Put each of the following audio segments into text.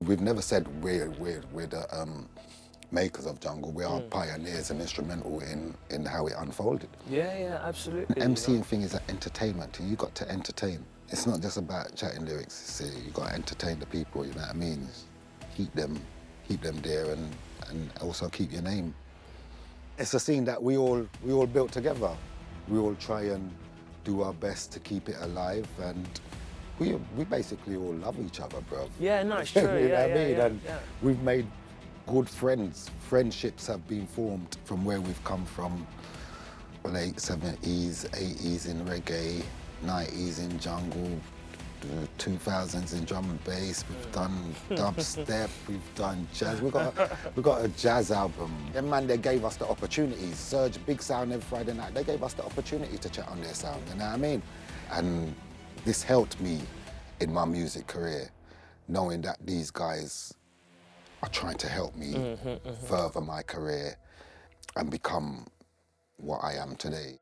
We've never said we're the makers of jungle. We are pioneers and instrumental in how it unfolded. Yeah, absolutely. MCing thing is an entertainment. You got to entertain. It's not just about chatting lyrics. See, you got to entertain the people. You know what I mean? Keep them there, and also keep your name. It's a scene that we all built together. We all try and do our best to keep it alive, and we basically all love each other, bro. Yeah, no, it's true. You know what I mean? And yeah. we've made good friends. Friendships have been formed from where we've come from. Late 70s, 80s in reggae, 90s in jungle, 2000s in drum and bass. We've done dubstep, we've done jazz. We got a jazz album. And man, they gave us the opportunities. Surge, Big Sound every Friday night. They gave us the opportunity to chat on their sound. You know what I mean? And this helped me in my music career, knowing that these guys are trying to help me further my career and become what I am today.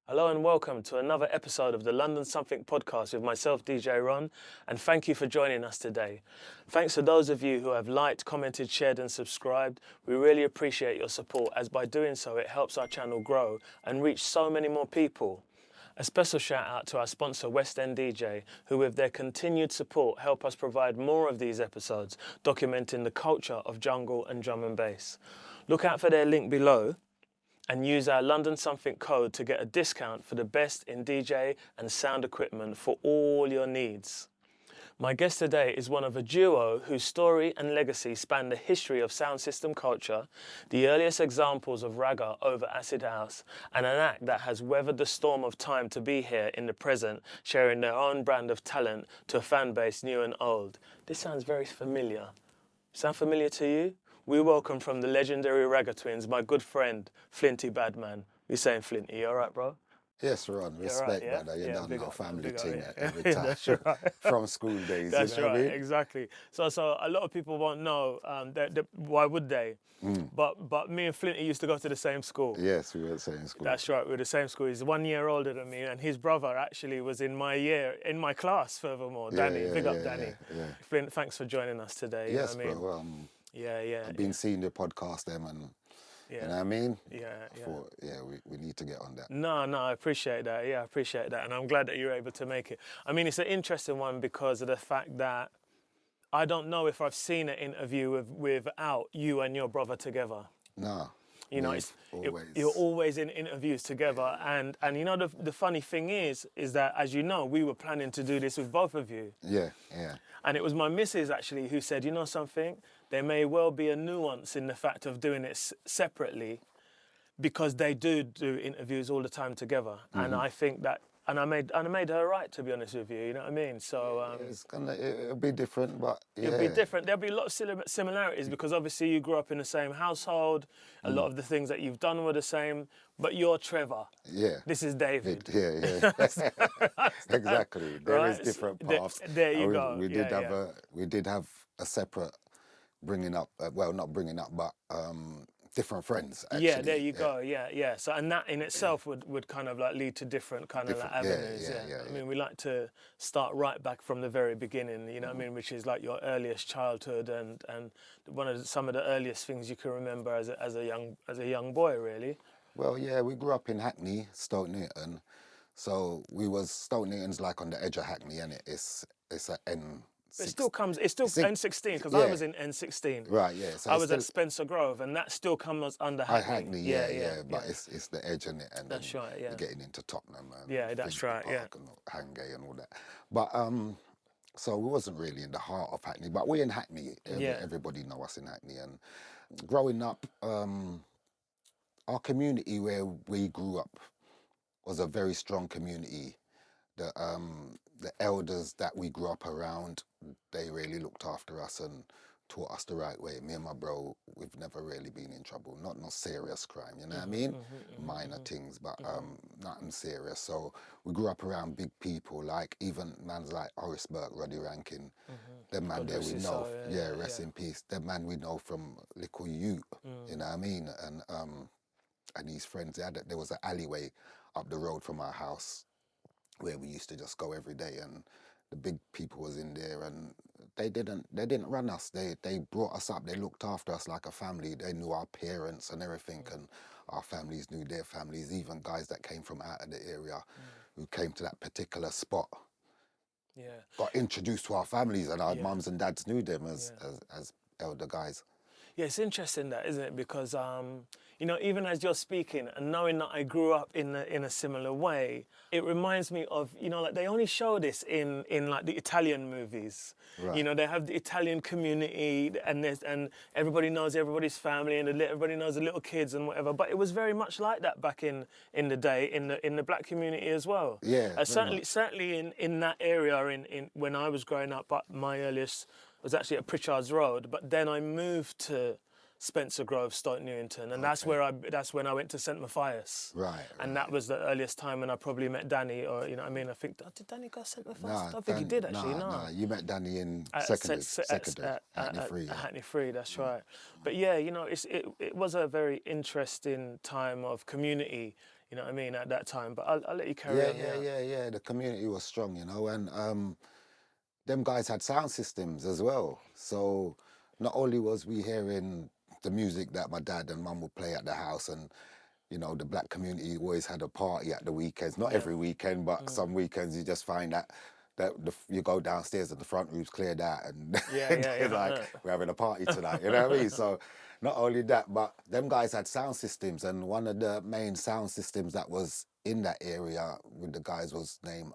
Hello and welcome to another episode of the London Something podcast with myself, DJ Ron, and thank you for joining us today. Thanks to those of you who have liked, commented, shared and subscribed. We really appreciate your support, as by doing so it helps our channel grow and reach so many more people. A special shout out to our sponsor West End DJ, who with their continued support help us provide more of these episodes documenting the culture of jungle and drum and bass. Look out for their link below and use our London Something code to get a discount for the best in DJ and sound equipment for all your needs. My guest today is one of a duo whose story and legacy span the history of sound system culture, the earliest examples of ragga over acid house, and an act that has weathered the storm of time to be here in the present, sharing their own brand of talent to a fan base new and old. This sounds very familiar. Sound familiar to you? We welcome from the legendary Ragga Twins, my good friend, Flinty Badman. You saying Flinty, you all right, bro? Yes, Ron, respect, right, yeah? brother. You done our family thing yeah. every time. That's right. From school days, That's you know right, what I mean? exactly. So a lot of people won't know, why would they? But me and Flinty used to go to the same school. Yes, we were at the same school. That's right, we were the same school. He's 1 year older than me, and his brother actually was in my class, furthermore. Danny, big up Danny. Yeah. Flint, thanks for joining us today. Yes, you know what bro. I mean? Yeah. I've been seeing the podcast, them, and you know what I mean? Yeah. Thought, we need to get on that. No, I appreciate that. Yeah, I appreciate that. And I'm glad that you're able to make it. I mean, it's an interesting one because of the fact that I don't know if I've seen an interview without you and your brother together. No. You know, you're always in interviews together. And you know, the funny thing is that, as you know, we were planning to do this with both of you. Yeah. And it was my missus, actually, who said, you know something? There may well be a nuance in the fact of doing it separately, because they do interviews all the time together. And I think that, and I made her right, to be honest with you, you know what I mean? So it'll be different, but yeah. It'll be different. There'll be a lot of similarities because obviously you grew up in the same household. A lot of the things that you've done were the same, but you're Trevor. Yeah. This is David. Yeah. Exactly. There is different paths. There you go. We did have a separate bringing up, not bringing up, but different friends, actually. Yeah, there you go. Yeah. So, and that in itself would kind of like lead to different kind of like avenues. Yeah. I mean, we like to start right back from the very beginning, you know what I mean, which is like your earliest childhood and some of the earliest things you can remember as a young boy, really. Well, yeah, we grew up in Hackney, Stoke Newton. So Stoke Newton's like on the edge of Hackney, and it's a N. It's still N16 because I was in N16. Right, yeah. So I was at Spencer Grove, and that still comes under Hackney. Yeah. But it's the edge in it, and that's right. Yeah. You're getting into Tottenham. And that's right. Park and Hangay and all that. But so we wasn't really in the heart of Hackney, but we're in Hackney. Everybody know us in Hackney, and growing up, our community where we grew up was a very strong community. The elders that we grew up around, they really looked after us and taught us the right way. Me and my bro, we've never really been in trouble. Not no serious crime, you know what I mean? Minor things, but nothing serious. So we grew up around big people, like even mans like Horace Burke, Roddy Rankin. Them man there we know. Rest in peace. Them man we know from Little Ute, you know what I mean? And his friends, there was an alleyway up the road from our house where we used to just go every day, and the big people was in there, and they didn't run us. They brought us up. They looked after us like a family. They knew our parents and everything, and our families knew their families. Even guys that came from out of the area, who came to that particular spot, got introduced to our families, and our mums and dads knew them as elder guys. Yeah, it's interesting that, isn't it? Because you know, even as you're speaking and knowing that I grew up in a similar way, it reminds me of, you know, like they only show this in like the Italian movies. Right. You know, they have the Italian community, and everybody knows everybody's family, and everybody knows the little kids and whatever. But it was very much like that back in the day in the black community as well. Yeah, certainly in that area in when I was growing up. But my earliest was actually at Pritchard's Road, but then I moved to Spencer Grove, Stoke Newington, and that's when I went to St Matthias. Right. And that was the earliest time when I probably met Danny, or, you know what I mean? I think, did Danny go to St Matthias? I don't think he did, actually, no. No, you met Danny in secondary, Hackney Free. Hackney Free, that's right. But yeah, you know, it was a very interesting time of community, you know what I mean, at that time. But I'll let you carry on. Yeah. The community was strong, you know, and them guys had sound systems as well. So not only was we hearing the music that my dad and mum would play at the house, and, you know, the black community always had a party at the weekends. Not every weekend, but some weekends you just find that you go downstairs and the front room's cleared out, and they're like, we're having a party tonight, you know what I mean? So not only that, but them guys had sound systems, and one of the main sound systems that was in that area with the guys was named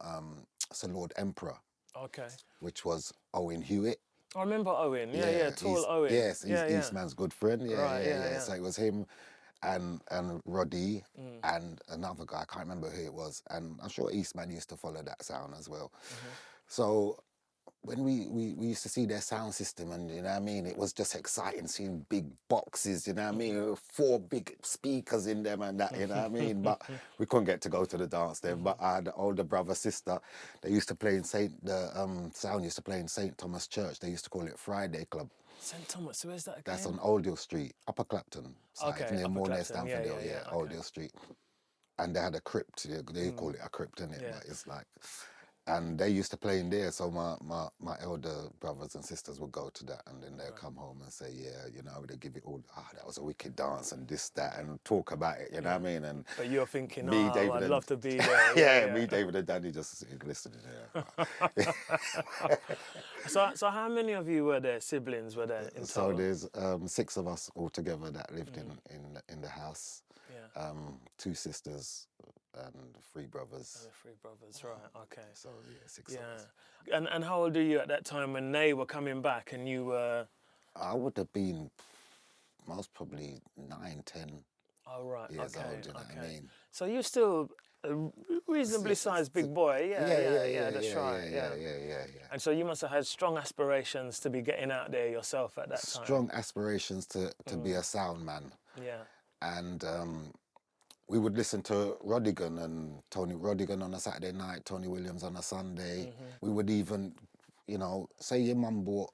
Sir Lord Emperor. Okay. Which was Owen Hewitt. I remember Owen. Tall Owen. Yes, he's Eastman's good friend. Yeah. So it was him and Roddy and another guy, I can't remember who it was. And I'm sure Eastman used to follow that sound as well. So when we used to see their sound system, and, you know what I mean, it was just exciting seeing big boxes, you know what I mean, 4 big speakers in them and that, you know what I mean. But we couldn't get to go to the dance then. But I had an older brother, sister, they used to play in sound used to play in St. Thomas Church. They used to call it Friday Club. St. Thomas, where's that again? That's on Oldhill Street, Upper Clapton side, near Mornay Stamford Hill, Oldhill Street. And they had a crypt, they call it a crypt, innit? But it's like... And they used to play in there, so my elder brothers and sisters would go to that, and then they'd come home and say, you know, they'd give it all, that was a wicked dance, and this, that, and talk about it, you know what I mean? And but you're thinking, David I'd love to be there. Me, David and Danny just listening. So how many of you were there, siblings were there in total? So there's 6 of us all together that lived in the house. 2 sisters and 3 brothers. 3 brothers, right, okay. So, 6 of us. And how old are you at that time when they were coming back and you were... I would have been most probably 9, 10 years old, you know what I mean? So you're still a reasonably sized big boy, that's right. Yeah. And so you must have had strong aspirations to be getting out there yourself at that time. Strong aspirations to be a sound man. Yeah. And we would listen to Rodigan and Tony Rodigan on a Saturday night, Tony Williams on a Sunday. We would even, you know, say your mum bought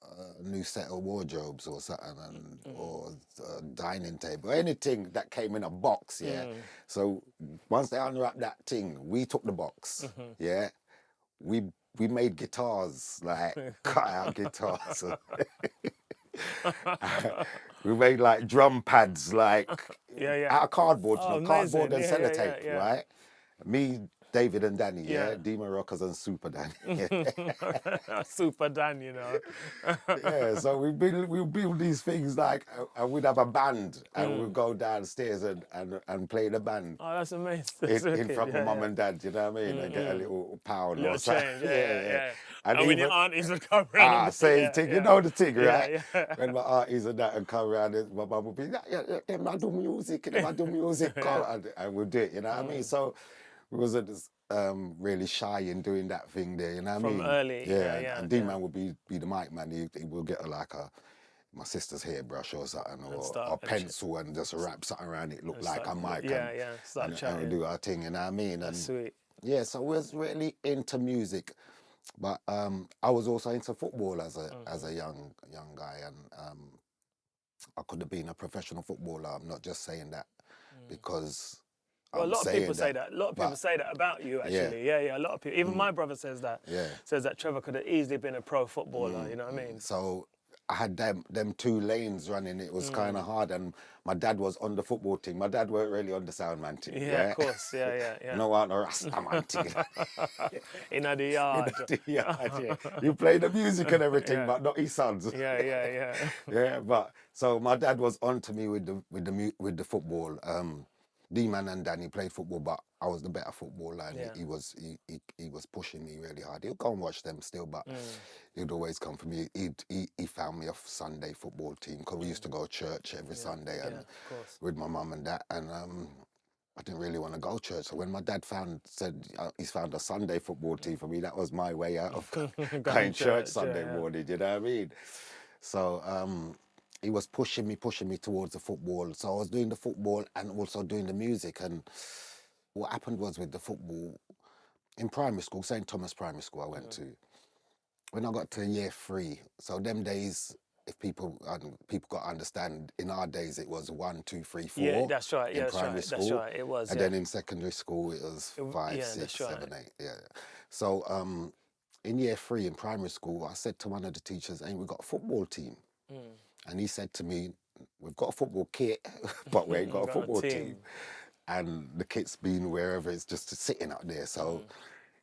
a new set of wardrobes or something, or a dining table, anything that came in a box, So once they unwrapped that thing, we took the box, We made guitars, like cut out guitars. We made like drum pads, like out of cardboard, cardboard and sellotape, right? Me, David and Danny, Dima Rockers and Super Danny. Super Dan, you know. So we build these things like, and we'd have a band, and we'd go downstairs and play the band. Oh, that's amazing. In front of mum and dad, you know what I mean? And get a little pound or something. Yeah. And when your aunties would come around. Same thing, you know the thing, right? When my aunties and that and come around, my mum would be like, them I do music, and we'll do it, you know what I mean? So we wasn't really shy in doing that thing there, you know what I mean? From early, And D-Man would be the mic man. He will get my sister's hairbrush or something, or a pencil, and just wrap something around it, look like a mic. And we do our thing, you know what I mean? And sweet. Yeah, so we was really into music, but I was also into football as a young guy, and I could have been a professional footballer. I'm not just saying that because Well, a I'm lot of people saying say that. A lot of people but say that about you, yeah, actually. Yeah. A lot of people. Even my brother says that. yeah. Says that Trevor could have easily been a pro footballer. You know what I mean? So I had them two lanes running. It was kind of hard, and my dad was on the football team. My dad weren't really on the sound man team. Yeah, Yeah, of course. Yeah. no one or Rasta man team. In the In yard. yeah. You play the music and everything, Yeah. but not his sons. Yeah. Yeah, but so my dad was on to me with the football. D-Man and Danny played football, but I was the better footballer, and Yeah. he was pushing me really hard. He'd go and watch them still, but he'd always come for me. He found me a Sunday football team because we used to go to church every Sunday and of course. with my mum and dad, and I didn't really want to go to church. So when my dad said he's found a Sunday football team for me, that was my way out of going to church Sunday morning. You know what I mean? So he was pushing me towards the football. So I was doing the football and also doing the music. And what happened was with the football, in primary school, St. Thomas Primary School I went to, when I got to year 3, so them days, if people got to understand, in our days it was 1, 2, 3, 4. Yeah, that's right. In primary school. That's right. It was. And then in secondary school it was 5, 6, 7, 8. Yeah. So in year 3 in primary school, I said to one of the teachers, "Hey, we've got a football team." And he said to me, "We've got a football kit, but we ain't got a football team. And the kit's been wherever, it's just sitting up there." So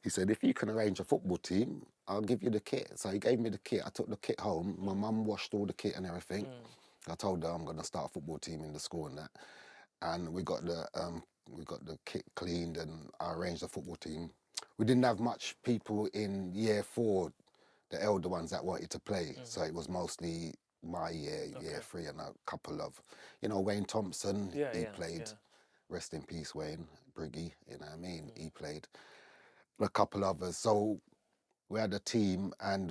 he said, "If you can arrange a football team, I'll give you the kit." So he gave me the kit. I took the kit home. My mum washed all the kit and everything. I told her I'm going to start a football team in the school and that. And we got the kit cleaned, and I arranged a football team. We didn't have much people in year 4, the elder ones that wanted to play. So it was mostly my year 3, and a couple of, Wayne Thompson, he played. Rest in peace, Wayne Briggy, you know what I mean? He played. A couple others. So we had a team, and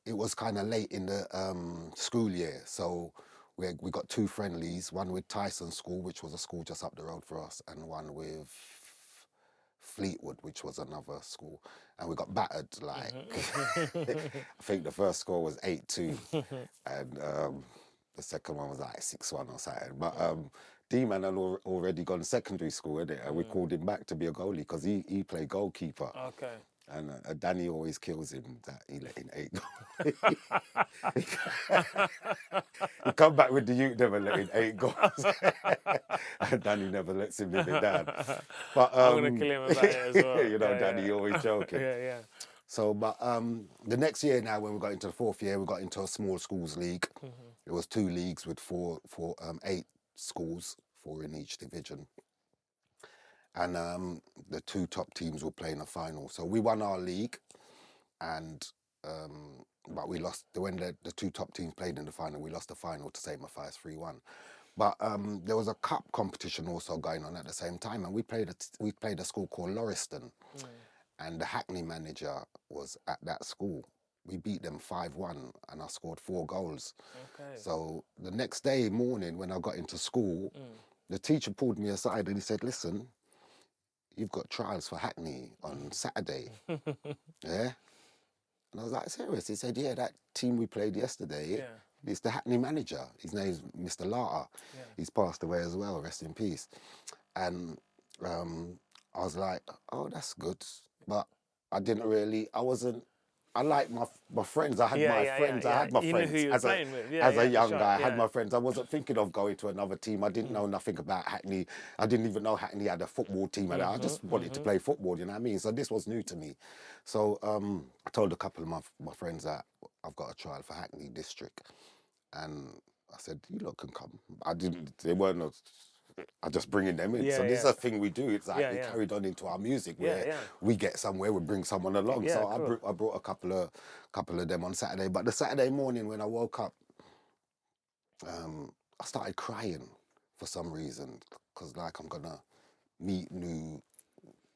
it was kind of late in the school year. So we got 2 friendlies, one with Tyson School, which was a school just up the road for us, and one with Fleetwood, which was another school, and we got battered. Like I think the first score was 8-2, and the second one was like 6-1 or something. But D-Man had already gone secondary school, innit? And we called him back to be a goalie because he played goalkeeper. Okay. And Danny always kills him that he let in 8 goals. He come back with the youth, never let in 8 goals. And Danny never lets him live it down. But I'm going to kill him about it as well. Danny always joking. Yeah. So, but the next year now, when we got into the 4th year, we got into a small schools league. It was 2 leagues with 8 schools, 4 in each division. And the 2 top teams were playing a final. So we won our league, and but we lost. When the 2 top teams played in the final, we lost the final to St. Matthias 3-1. But there was a cup competition also going on at the same time, and we played a school called Lauriston, and the Hackney manager was at that school. We beat them 5-1, and I scored 4 goals. Okay. So the next day morning, when I got into school, the teacher pulled me aside and he said, "Listen, you've got trials for Hackney on Saturday." Yeah? And I was like, "Serious?" He said, "Yeah, that team we played yesterday, it's the Hackney manager. His name's Mr. Lata. Yeah. He's passed away as well, rest in peace." And I was like, "Oh, that's good." But I liked my friends. I had my friends. I had my you friends. Knew who you were playing with. As a young guy, I had my friends. I wasn't thinking of going to another team. I didn't know nothing about Hackney. I didn't even know Hackney had a football team. I just wanted to play football, you know what I mean? So this was new to me. So I told a couple of my friends that I've got a trial for Hackney District. And I said, "You lot can come." I just bringing them in. So this is a thing we do. It's like we carried on into our music where we get somewhere, we bring someone along. Yeah, so cool. I brought a couple of them on Saturday. But the Saturday morning when I woke up, I started crying for some reason, because like I'm gonna meet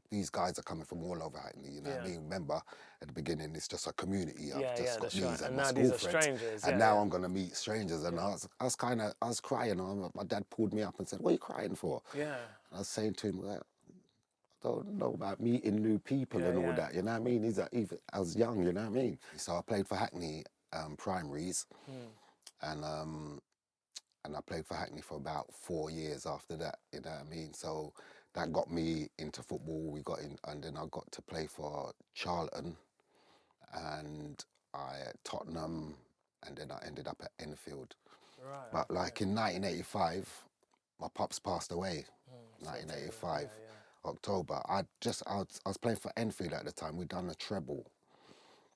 these guys are coming from all over Hackney, you know what I mean? Remember, at the beginning, it's just a community. I've just got these and my school friends. Strangers. And now I'm going to meet strangers. And I was crying. My dad pulled me up and said, "What are you crying for?" Yeah. And I was saying to him, "Well, I don't know about meeting new people and all that, you know what I mean?" I was young, you know what I mean? So I played for Hackney primaries. And I played for Hackney for about 4 years after that, you know what I mean? So that got me into football. We got in, and then I got to play for Charlton, and Tottenham, and then I ended up at Enfield. Right. But like in 1985, my pops passed away. 1985, October. I was playing for Enfield at the time. We'd done a treble,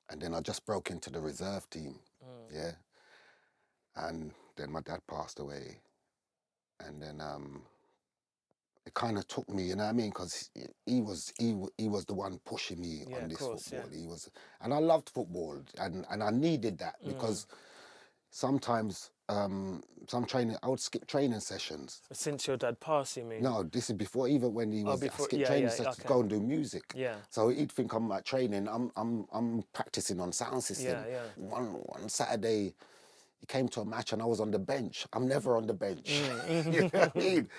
and then I just broke into the reserve team. Yeah, and then my dad passed away, and then it kind of took me, you know what I mean? Because he was the one pushing me on this football. He was, and I loved football, and I needed that because sometimes some training, I would skip training sessions. Since your dad passed, you mean? No, this is before, even when he was, I skipped training sessions to go and do music. Yeah. So he'd think I'm like training. I'm practicing on sound system. Yeah. One Saturday, he came to a match and I was on the bench. I'm never on the bench. You know what I mean?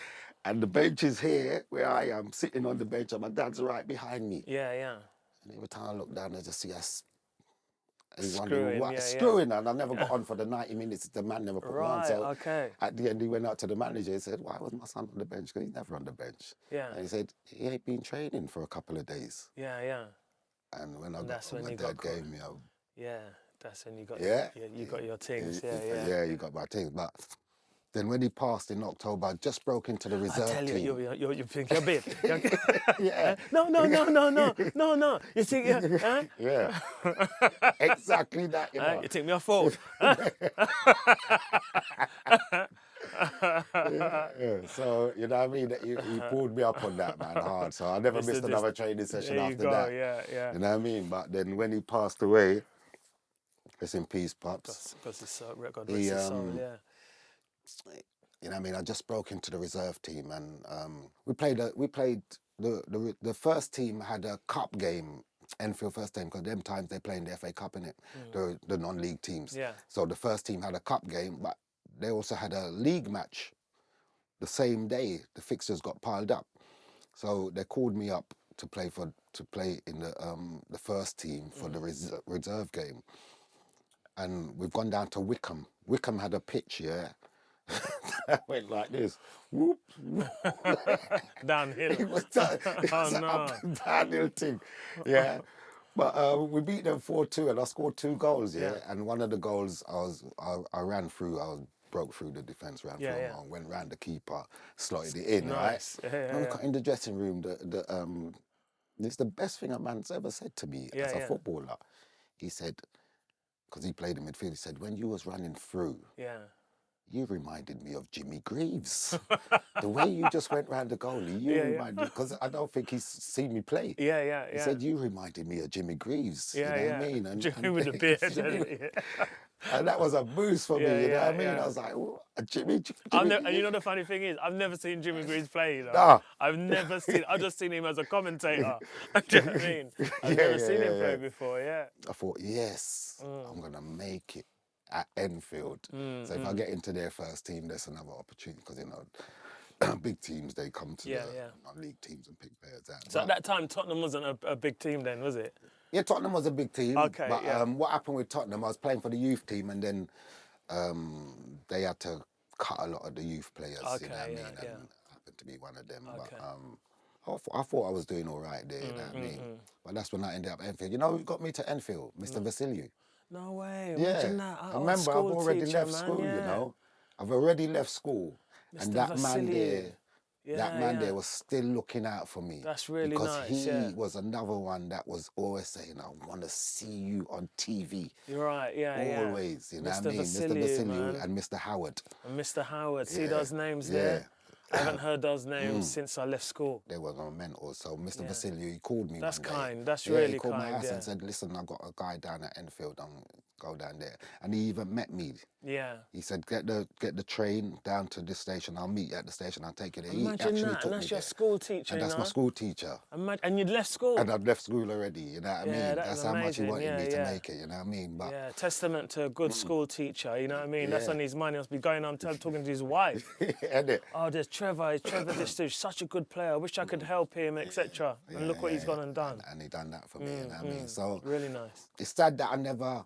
And the bench is here, where I am, sitting on the bench, and my dad's right behind me. Yeah. And every time I look down, I just see us Screwing, screwing, and I never got on for the 90 minutes. The man never put me on. So okay. at the end, he went out to the manager and said, "Why was my son on the bench? Because he's never on the bench." Yeah. And he said, "He ain't been training for a couple of days." Yeah. And when I got home, my dad gave me a... Yeah, that's when you got you got your things. Yeah, you got my things. But then when he passed in October, I just broke into the reserve team. I tell you, you think you're big. Yeah. No. You think Yeah. Exactly that, you know. You think me a fool? Yeah. So, you know what I mean? He pulled me up on that, man, hard. So I never missed another training session after that. Yeah. You know what I mean? But then when he passed away, rest in peace, Pops. Because his soul, God rest his soul, yeah. You know what I mean? I just broke into the reserve team, and we played the first team had a cup game, Enfield first team, because them times they play in the FA Cup, innit? The non-league teams. Yeah. So the first team had a cup game, but they also had a league match the same day. The fixtures got piled up, so they called me up to play in the first team for the reserve game, and we've gone down to Wickham. Wickham had a pitch, yeah. That went like this. Whoop. Downhill. It was an up and downhill thing. Yeah. But we beat them 4-2, and I scored 2 goals, yeah. And one of the goals I ran through, broke through the defence, ran through, and went round the keeper, slotted it in, nice. Right? Yeah. In the dressing room, it's the best thing a man's ever said to me as a footballer. He said, because he played in midfield, he said, when you was running through, you reminded me of Jimmy Greaves. The way you just went round the goalie, reminded me, because I don't think he's seen me play. Yeah. He said, you reminded me of Jimmy Greaves. You know what I mean? And, Jimmy with the beard. And that was a boost for me, you know what I mean? I was like, oh, Jimmy and you know the funny thing is, I've never seen Jimmy Greaves play, you know? Nah. I've just seen him as a commentator. Do you know what I mean? I've never seen him play before, I thought, yes, I'm going to make it at Enfield. So if I get into their first team, there's another opportunity, because, you know, big teams, they come to the non-league teams and pick players out. So at that time, Tottenham wasn't a big team then, was it? Yeah, Tottenham was a big team. Okay, but what happened with Tottenham, I was playing for the youth team, and then they had to cut a lot of the youth players, you know what I mean? And I happened to be one of them. Okay. But I thought I was doing all right there, you know what I mean? But that's when I ended up at Enfield. You know who got me to Enfield? Mr. Vasiliou. No way. Imagine that. I remember I've already left school, you know. I've already left school. Mr. And that Vasiliou. man there was still looking out for me. That's really because nice. Because he was another one that was always saying, I want to see you on TV. You're right, Always, you know what I mean? Mr. Vasiliou and Mr. Howard. And Mr. Howard, see those names there? I haven't heard those names since I left school. They were my mentors. So Mr. Vasiliou, he called me That's one day. kind. That's really kind. He called my house and said, listen, I've got a guy down at Enfield. Go down there. And he even met me. Yeah. He said, get the train down to this station. I'll meet you at the station. I'll take you there. Imagine that. And that's your school teacher, and that's my school teacher. And you'd left school? And I'd left school already, you know what I mean? That's how much he wanted me to make it, you know what I mean? But testament to a good school teacher, you know what I mean? That's on his mind. He must be going on talking to his wife. Oh, there's Trevor. This dude's such a good player. I wish I could help him, etc. And look what he's gone and done. And he done that for me, you know what I mean? So really nice. It's sad that I never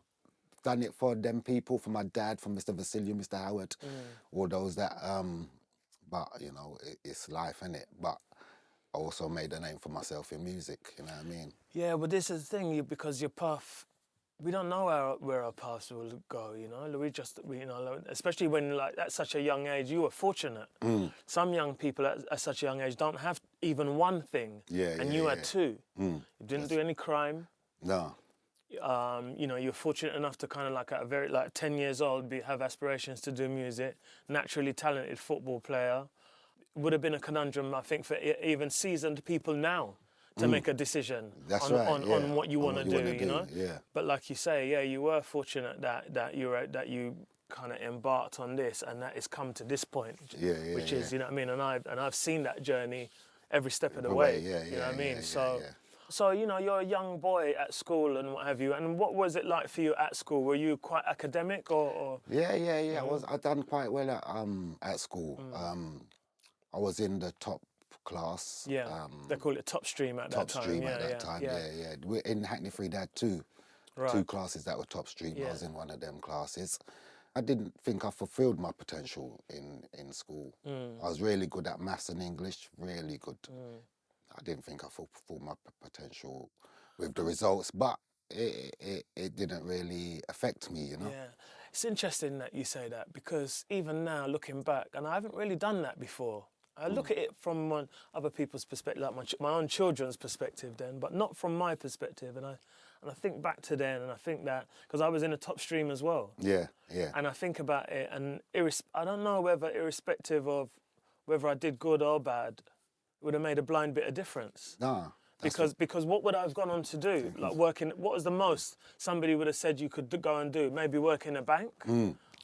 done it for them people, for my dad, for Mr. Vasiliou, Mr. Howard, all those that, but, you know, it's life, innit? But I also made a name for myself in music, you know what I mean? Yeah, but this is the thing, because your path, we don't know where our paths will go, you know. You know, especially when like at such a young age, you were fortunate. Some young people at such a young age don't have even one thing, and you had two. You didn't do any crime. No. You know, you're fortunate enough to kind of like at a very 10 years old have aspirations to do music. Naturally talented football player. Would have been a conundrum, I think, for even seasoned people now to make a decision on what you want to do, you know. Yeah. But like you say, yeah, you were fortunate that you kind of embarked on this, and that it's come to this point, which is, you know what I mean. And I've seen that journey every step of the way. You know what I mean. So you know, you're a young boy at school and what have you. And what was it like for you at school? Were you quite academic or? Yeah. I done quite well at school. I was in the top class. Yeah, they call it top stream at that time. Top stream at that time, yeah. We're in Hackney 3, they had two classes that were top stream. I was in one of them classes. I didn't think I fulfilled my potential in school. I was really good at maths and English, really good. I didn't think I fulfilled my potential with the results, but it didn't really affect me, you know? Yeah. It's interesting that you say that, because even now, looking back, and I haven't really done that before, I look at it from other people's perspective, like my own children's perspective then, but not from my perspective. And I think back to then, and I think that, because I was in a top stream as well. Yeah. And I think about it, and I don't know whether, irrespective of whether I did good or bad, it would have made a blind bit of difference. No. Because what would I have gone on to do? Like working, what was the most somebody would have said you could go and do? Maybe work in a bank?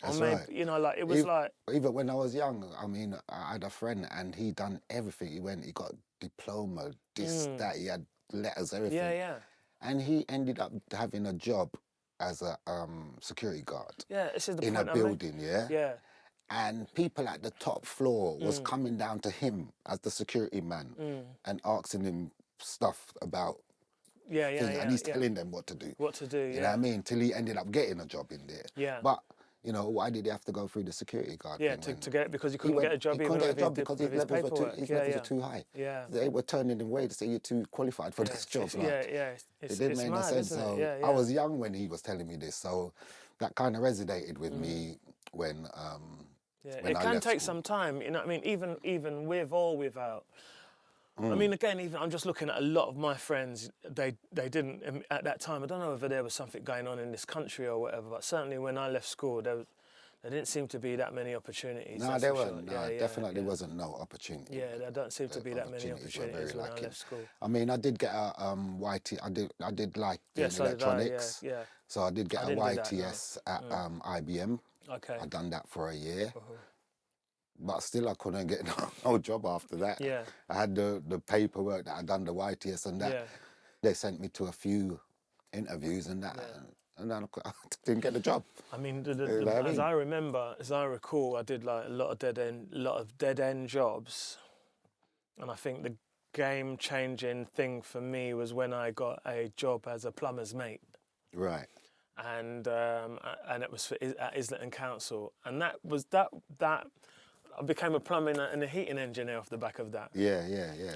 That's or maybe, right. You know, like it was Even when I was young, I mean, I had a friend and he done everything. He got diploma, this, that, he had letters, everything. Yeah. And he ended up having a job as a security guard. Yeah, this is the in point a building, Yeah. And people at the top floor was coming down to him as the security man and asking him stuff about things. And he's telling them what to do. You know what I mean? Till he ended up getting a job in there. Yeah. But, you know, why did he have to go through the security guard Yeah, thing? to get, because he couldn't get a job. He couldn't get a job because his levels were too high. Yeah. They were turning him away to say you're too qualified for this job. It didn't make no sense. So I was young when he was telling me this, so that kind of resonated with me when it can take some time, you know what I mean, even with or without. I mean, again, even I'm just looking at a lot of my friends, they didn't, at that time, I don't know whether there was something going on in this country or whatever, but certainly when I left school, there didn't seem to be that many opportunities. No, there weren't. Definitely wasn't no opportunity. Yeah, there don't seem to be that many opportunities when I left school. I mean, I did get a YT. I did like electronics. So I did get a YTS at IBM. Okay. I done that for a year. But still I couldn't get no job after that. Yeah. I had the paperwork that I'd done the YTS and that. Yeah. They sent me to a few interviews and that. And then I didn't get the job. I mean, as I recall, I did like a lot of dead end jobs, and I think the game-changing thing for me was when I got a job as a plumber's mate. Right. And it was at Islington Council, and that I became a plumbing and a heating engineer off the back of that. Yeah.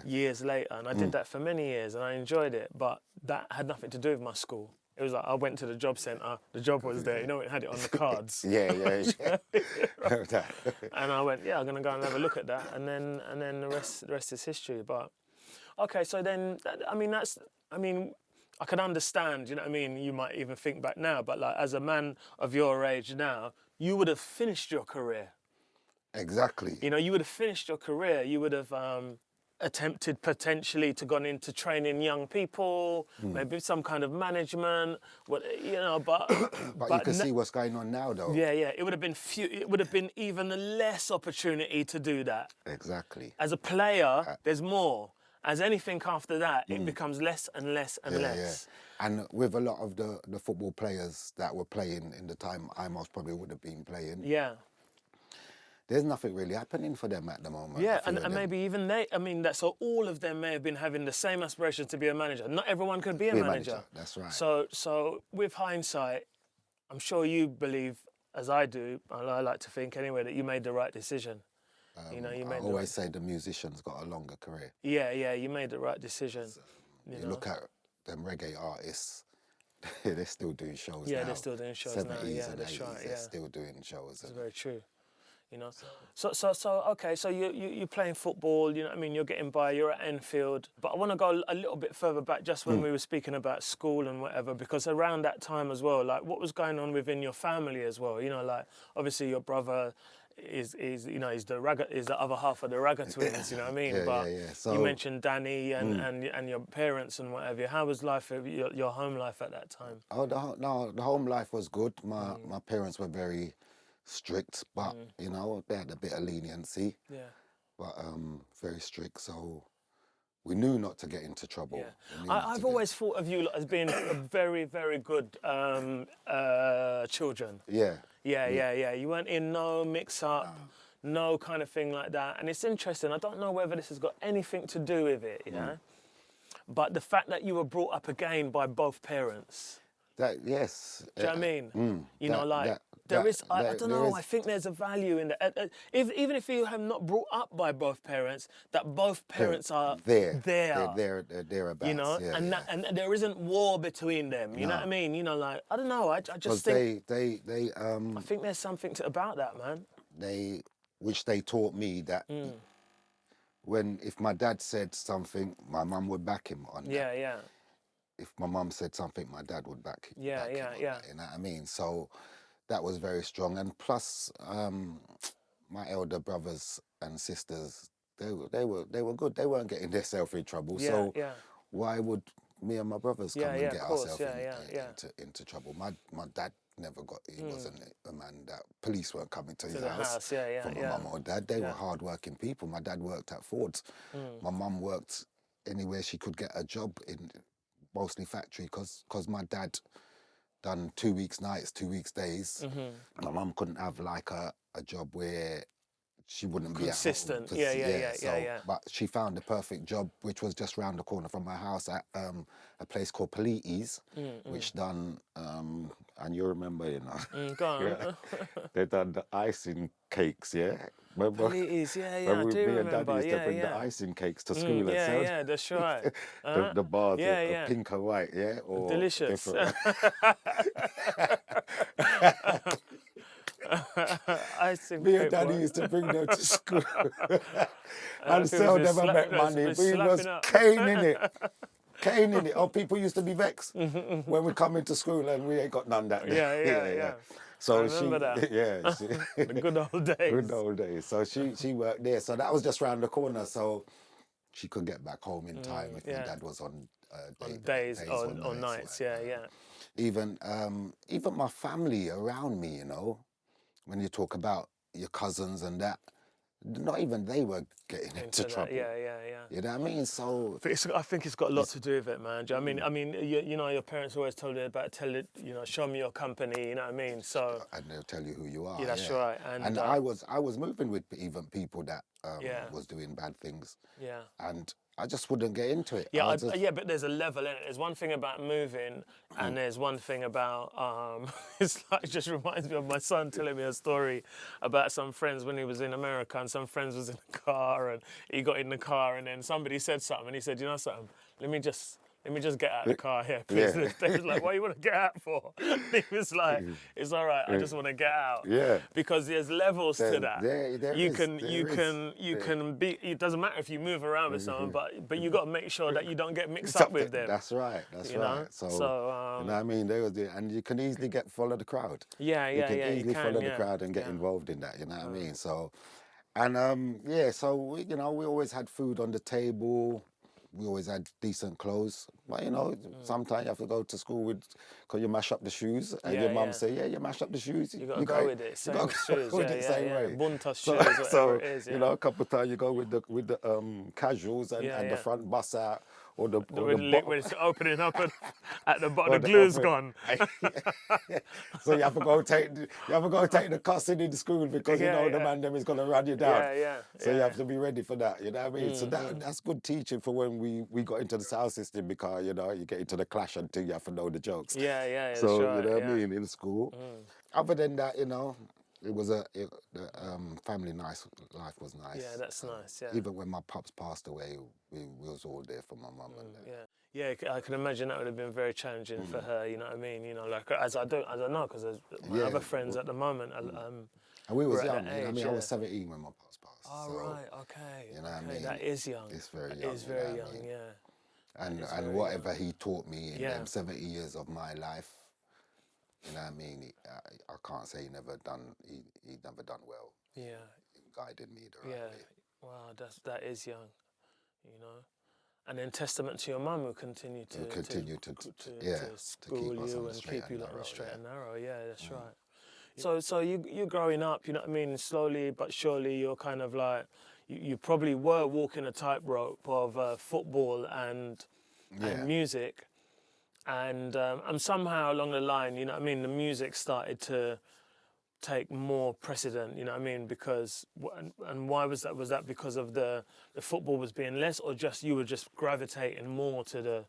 Years later, and I did that for many years, and I enjoyed it, but that had nothing to do with my school. It was like I went to the job centre, the job was there, you know, it had it on the cards. Yeah. And I went, I'm going to go and have a look at that, and then the rest is history. But okay, so then I can understand, you know what I mean. You might even think back now, but like as a man of your age now, you would have finished your career. Exactly. You know, you would have finished your career. You would have attempted potentially to gone into training young people, maybe some kind of management, but you can see what's going on now, though. Yeah. It would have been it would have been even less opportunity to do that. Exactly. As a player, there's more. As anything after that, it becomes less and less and less. Yeah. And with a lot of the football players that were playing in the time I most probably would have been playing. Yeah. There's nothing really happening for them at the moment. Yeah, and maybe even so all of them may have been having the same aspirations to be a manager. Not everyone could be a manager. That's right. So with hindsight, I'm sure you believe, as I do, and I like to think anyway, that you made the right decision. You know, you I made always say the musician's got a longer career. Yeah, you made the right decision. You look at them reggae artists, they're still doing shows now. Yeah, they're still doing shows now. 70s Yeah, and that's 80s, right. they're Yeah, still doing shows. it's very true. You know, so okay, so you're playing football. You know what I mean? You're getting by. You're at Enfield, but I want to go a little bit further back, just when we were speaking about school and whatever, because around that time as well, like what was going on within your family as well. You know, like obviously your brother is you know he's the other half of the Ragga Twins. You know what I mean? Yeah. So, you mentioned Danny and your parents and whatever. How was life, your home life at that time? Oh, the home life was good. My parents were very strict, but you know, they had a bit of leniency. Yeah. But very strict, so we knew not to get into trouble. Yeah. I've always thought of you as being a very, very good children. Yeah. Yeah. You weren't in no mix-up, no kind of thing like that. And it's interesting. I don't know whether this has got anything to do with it, yeah? But the fact that you were brought up again by both parents. Yes. Do you know what I mean? You know, like, I don't know, I think there's a value in that. Even if you have not brought up by both parents, that both parents are there. They're thereabouts. You know, and there isn't war between them. You know what I mean? You know, like, I don't know, I just think... I think there's something about that, man. Which they taught me that if my dad said something, my mum would back him on that. Yeah. If my mum said something, my dad would back him. Yeah. That, you know what I mean? So that was very strong. And plus, my elder brothers and sisters, they were good. They weren't getting themselves in trouble. So why would me and my brothers come and get ourselves into trouble? My dad never got. He wasn't a man that police weren't coming to his house for my mum or dad. They were hard-working people. My dad worked at Ford's. My mum worked anywhere she could get a job in. Mostly factory, because my dad done 2 weeks nights, 2 weeks days. My mum couldn't have like a job where she wouldn't be consistent. But she found the perfect job, which was just round the corner from my house at a place called Politis, which done, and you remember, you know, go on. They done the icing cakes, yeah. Remember? Politis, I do me remember. And Daddy used to bring the icing cakes to school and sell. Yeah, that's right. The bars, the pink and white, yeah, or delicious. Me and Daddy used to bring them to school and sell them and make money. We was caning it. Oh, people used to be vexed when we come into school and we ain't got none that day. Yeah. So I remember that. The good old days. Good old days. So she worked there. So that was just round the corner. So she could get back home in time if my dad was on days or nights. Yeah. Even my family around me, you know, when you talk about your cousins and that, not even they were getting into trouble. Yeah. You know what I mean? So I think it's got a lot to do with it, man. Do you know what I mean? You know, your parents always told you show me your company. You know what I mean? So and they'll tell you who you are. Yeah, that's right. And I was moving with even people that was doing bad things. Yeah. And I just wouldn't get into it. Yeah, but there's a level in it. There's one thing about moving, and there's one thing about it's like, it just reminds me of my son telling me a story about some friends when he was in America, and some friends was in the car, and he got in the car, and then somebody said something, and he said, you know something, let me just get out of the car here, please. Yeah. They was like, what do you want to get out for? And he was like, it's all right, I just want to get out. Yeah. Because there's levels to that. You can be, it doesn't matter if you move around with someone, but you got to make sure that you don't get mixed up with them. That's right. So, you know what I mean? And you can easily follow the crowd. You can easily follow the crowd and get involved in that, you know what I mean? So, and so, we always had food on the table. We always had decent clothes. But, you know, sometimes you have to go to school because you mash up the shoes. And your mum say, you mash up the shoes. You got to go with it. Same shoes. Same way. Buntas shoes, whatever it is. You know, a couple of times you go with the casuals and the front bus out. Or the when it's opening up at the bottom, the glue's gone. So you have to go take the cussing in the school because you know the man them is gonna run you down. So you have to be ready for that. You know what I mean? So that's good teaching for when we got into the sound system, because you know you get into the clash until you have to know the jokes. So you know what I mean, in school. Other than that, you know, It was the family life was nice. Yeah, that's nice. Yeah. Even when my pops passed away, we was all there for my mum and Yeah. Yeah, I can imagine that would have been very challenging for her. You know what I mean? You know, like as I don't know, because my other friends at the moment, and we was were at young. that You know what I age, mean, I yeah. was 17 when my pops passed. Oh, so, right, okay. You know what I Okay, mean? that is young. It's very That young. is you know very what I young, mean? yeah. And whatever he taught me in Yeah. them 70 years of my life, you know what I mean? I can't say he never done well. Yeah. He guided me the right Yeah. way. Wow, that is young, you know. And then testament to your mum who continued to school keep us you on the and straight keep you and on the narrow, straight yeah. and narrow. Yeah, that's right. So you growing up, you know what I mean, slowly but surely you're kind of like, you probably were walking a tightrope of football and music. And somehow along the line, you know what I mean, the music started to take more precedent, you know what I mean, because, and why was that? Was that because of the football was being less, or just you were just gravitating more to the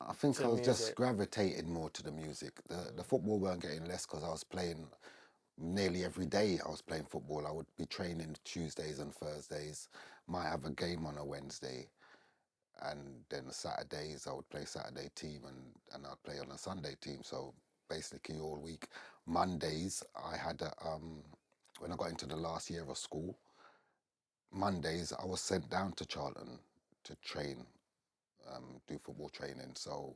I think I was music? just gravitating more to the music. The football weren't getting less because I was playing nearly every day. I was playing football. I would be training Tuesdays and Thursdays, might have a game on a Wednesday, and then Saturdays I would play Saturday team and I'd play on a Sunday team. So basically all week. Mondays I had when I got into the last year of school, Mondays I was sent down to Charlton to train, do football training. So,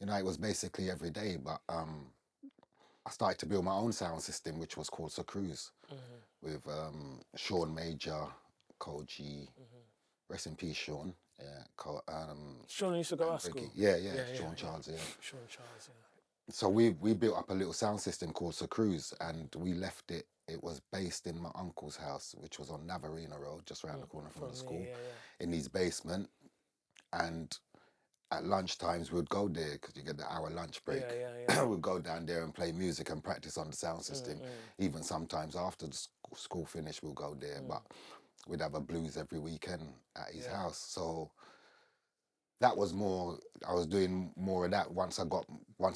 you know, it was basically every day. But I started to build my own sound system, which was called Sir Cruise, with Sean Major, Koji, rest in peace, Sean. Yeah, Sean used to go to school. Yeah, Sean Charles, yeah. Sean Charles, yeah. So we built up a little sound system called Sir Cruise, and we left it. It was based in my uncle's house, which was on Navarina Road, just around the corner from the school, in his basement. And at lunch times, we'd go there because you get the hour lunch break. We'd go down there and play music and practice on the sound system. Even sometimes after the school finished, we'll go there. But we'd have a blues every weekend at his house. So that was more, I was doing more of that once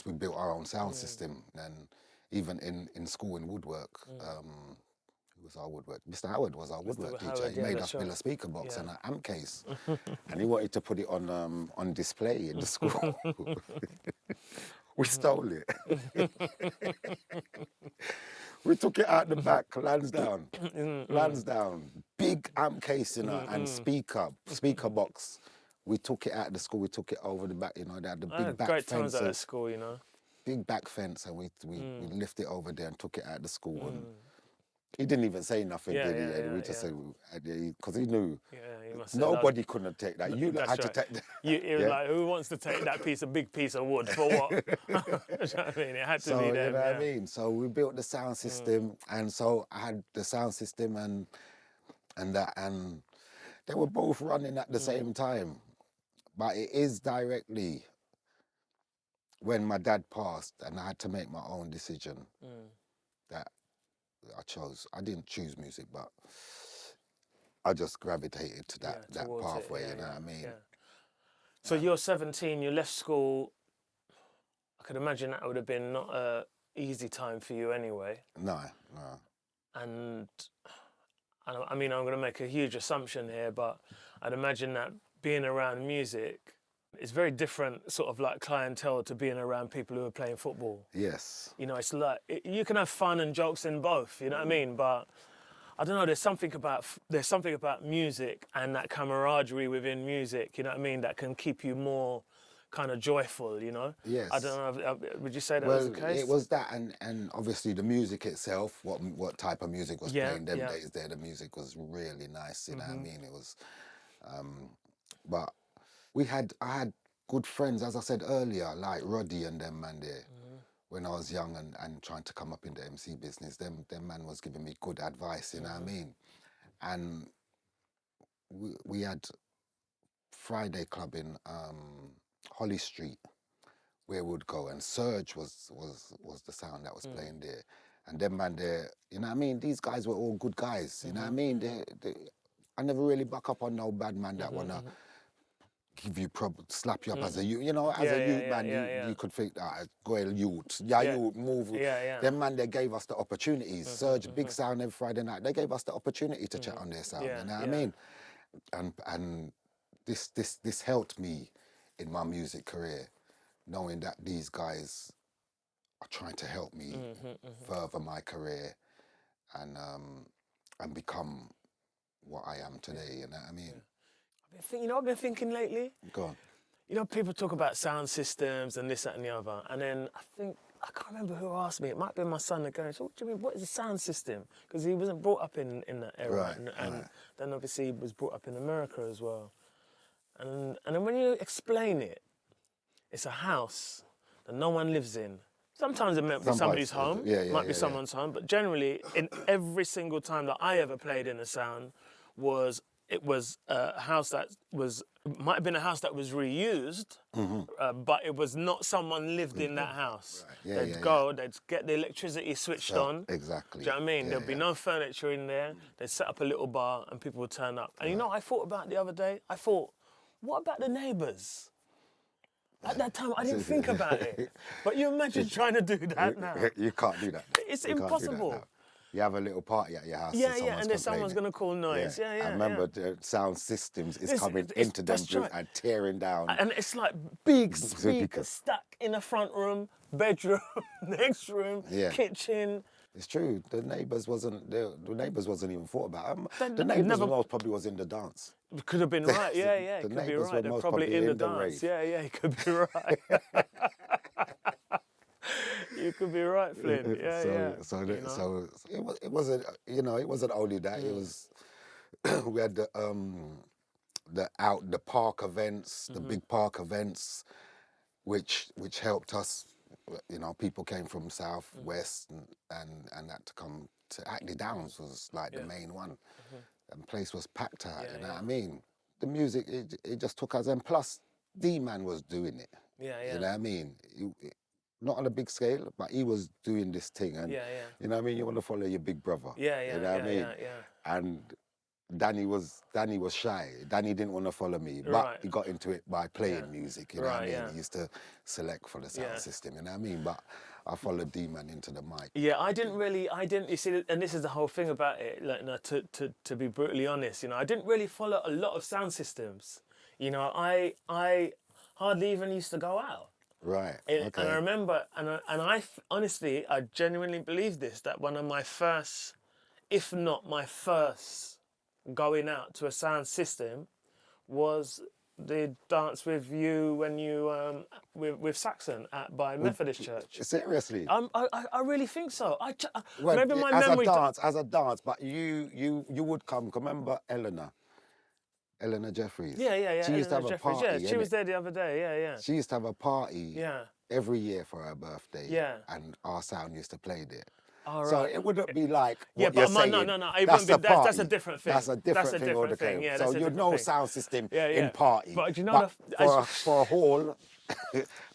we built our own sound system. And even in school in woodwork, who was our woodwork? Mr. Howard was our woodwork teacher. He made us build a speaker box and an amp case. And he wanted to put it on display in the school. We stole it. We took it out the back, Lansdowne, big amp case, you know, and speaker box. We took it out of the school, we took it over the back, you know, they had the big back great fence. times at that school, you know. Big back fence, and we lifted it over there and took it out of the school. And he didn't even say nothing, did he? We just said, because he knew nobody couldn't take that. You had to take that. It was like, who wants to take that big piece of wood for what? You know what I mean? It had to be them. You know what I mean? So we built the sound system, and so I had the sound system and they were both running at the same time. But it is directly when my dad passed and I had to make my own decision that I didn't choose music, but I just gravitated to that pathway, you know what I mean? Yeah. So you're 17, you left school. I could imagine that would have been not an easy time for you anyway. No. And I mean, I'm going to make a huge assumption here, but I'd imagine that being around music is very different sort of like clientele to being around people who are playing football. Yes. You know, it's like, you can have fun and jokes in both, you know what I mean? But I don't know, there's something about music and that camaraderie within music, you know what I mean, that can keep you more kind of joyful, you know? Yes. I don't know, would you say that was the case? It was that, and obviously the music itself, what type of music was playing them days there, the music was really nice, you know what I mean? It was, but I had good friends, as I said earlier, like Roddy and them man there. When I was young and trying to come up in the MC business, them man was giving me good advice, you know what I mean? And we had Friday club in Holly Street where we'd go, and Surge was the sound that was playing there. And them man there, you know what I mean? These guys were all good guys, you know what I mean? I never really buck up on no bad man that wanna give you slap you up as a youth. You know, as a youth man, you could think that go youth, youth move. Them man, they gave us the opportunities. Surge, Big Sound every Friday night. They gave us the opportunity to chat on their sound. You know what I mean? And this helped me in my music career, knowing that these guys are trying to help me further my career and become what I am today. You know what I mean? You know what I've been thinking lately? Go on. You know, people talk about sound systems and this, that, and the other. And then I can't remember who asked me. It might be my son that goes, what do you mean, what is a sound system? Because he wasn't brought up in that era. Right, and then obviously he was brought up in America as well. And then when you explain it, it's a house that no one lives in. Sometimes it might be somebody's home, might be someone's home, but generally, in every single time that I ever played in a sound, it was a house that might have been a house that was reused, but it was not someone lived in that house. Right. They'd get the electricity switched on. Exactly. Do you know what I mean? There'd be no furniture in there. They'd set up a little bar and people would turn up. And you know what I thought about the other day? I thought, what about the neighbours? At that time, I didn't think about it. But you imagine trying to do that now. You can't do that. It's impossible. You have a little party at your house. And then someone's going to call noise. I remember the sound systems is coming into them and tearing down. And it's like big speakers stuck in the front room, bedroom, next room, kitchen. It's true. The neighbours wasn't even thought about. The neighbours probably was in the dance. Could have been right. It could be right. They're probably in the dance. It could be right. You could be right, Flynn. So it wasn't. It wasn't only that. It was we had the park events, the big park events, which helped us. People came from south, west, and that to come to Hackney Downs was like the main one. And the place was packed out. You know what I mean? The music it just took us, and plus D-Man was doing it. You know what I mean? Not on a big scale, but he was doing this thing, and you know what I mean. You want to follow your big brother. You know what I mean? And Danny was shy. Danny didn't want to follow me, but he got into it by playing music. You know what I mean? He used to select for the sound system. You know what I mean? But I followed D-Man into the mic. I didn't. You see, and this is the whole thing about it. Like, to be brutally honest, I didn't really follow a lot of sound systems. I hardly even used to go out. Right. And I remember, honestly, I genuinely believe this, that one of my first, if not my first, going out to a sound system was the dance with you when you with Saxon by Methodist Church. Seriously? I really think so. Well, maybe my as memory as a dance, but you would come. Remember Eleanor Jeffries? Yeah. She used to have a party. Yeah, she was there the other day. Yeah. She used to have a party. Every year for her birthday. Yeah. And our sound used to play there. All right. So it wouldn't be like what but you're saying. No. That's a different thing. That's a different thing. Yeah, so you know sound system in party. But you know, for a hall,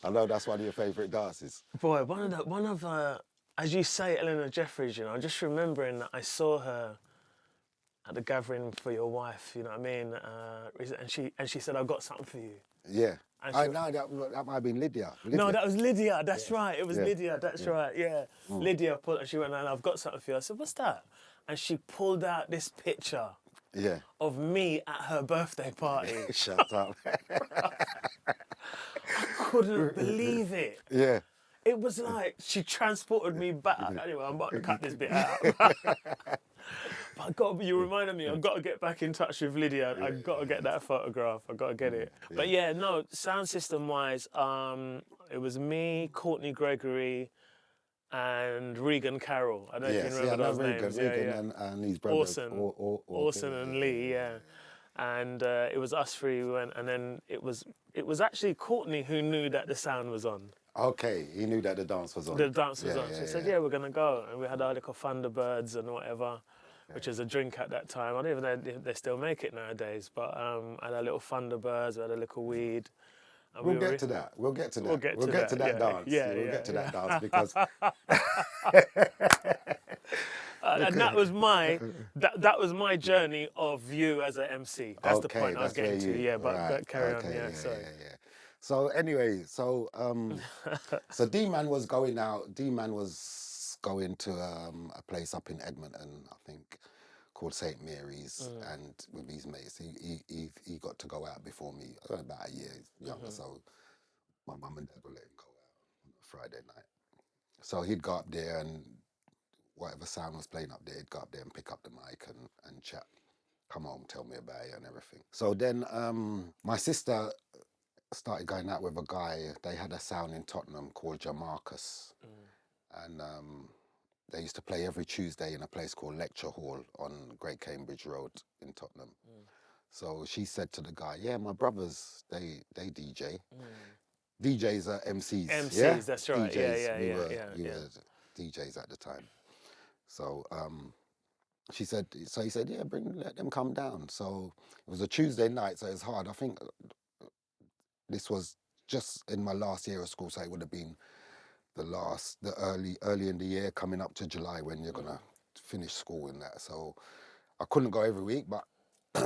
I know that's one of your favourite dances. Boy, one of as you say, Eleanor Jeffries. I'm just remembering that I saw her at the gathering for your wife. You know what I mean? And she said, "I've got something for you." Yeah. I know that might have been Lydia. No, that was Lydia. That's right. It was Lydia. That's right. Yeah. Lydia pulled. She went, and I've got something for you. I said, "What's that?" And she pulled out this picture. Of me at her birthday party. Shut up. I couldn't believe it. Yeah. It was like she transported me back. Anyway, I'm about to cut this bit out. But you reminded me, I've got to get back in touch with Lydia. I've got to get that photograph. I've got to get it. But sound system wise, it was me, Courtney Gregory, and Regan Carroll. I don't know if you remember those names. Regan and his brothers. Orson and Lee, And it was us three who went, and then it was actually Courtney who knew that the sound was on. Okay, he knew that the dance was on. The dance was on. She said, we're going to go. And we had our little Thunderbirds and whatever, which is a drink at that time. I don't even know if they still make it nowadays, but I had our little Thunderbirds, we had a little weed. We'll get to that. We'll get to that dance. We'll get to that dance because... and that was my journey of you as an MC. That's the point I was getting to. Yeah, but carry on. Yeah, sorry. Yeah. So anyway, so D-Man was going out. D-Man was going to a place up in Edmonton, I think, called St. Mary's, and with his mates, he got to go out before me, about a year younger. So my mum and dad would let him go out on a Friday night. So he'd go up there, and whatever sound was playing up there, he'd go up there and pick up the mic and chat. Come home, tell me about it and everything. So then my sister started going out with a guy. They had a sound in Tottenham called Jamarcus. And they used to play every Tuesday in a place called Lecture Hall on Great Cambridge Road in Tottenham. So she said to the guy, yeah, my brothers, they DJ. DJs are MCs. MCs, yeah? That's right. DJs, we were DJs at the time. So he said, yeah, let them come down. So it was a Tuesday night, so it was hard. I think this was just in my last year of school, so it would have been early in the year, coming up to July when you're gonna finish school and that. So I couldn't go every week, but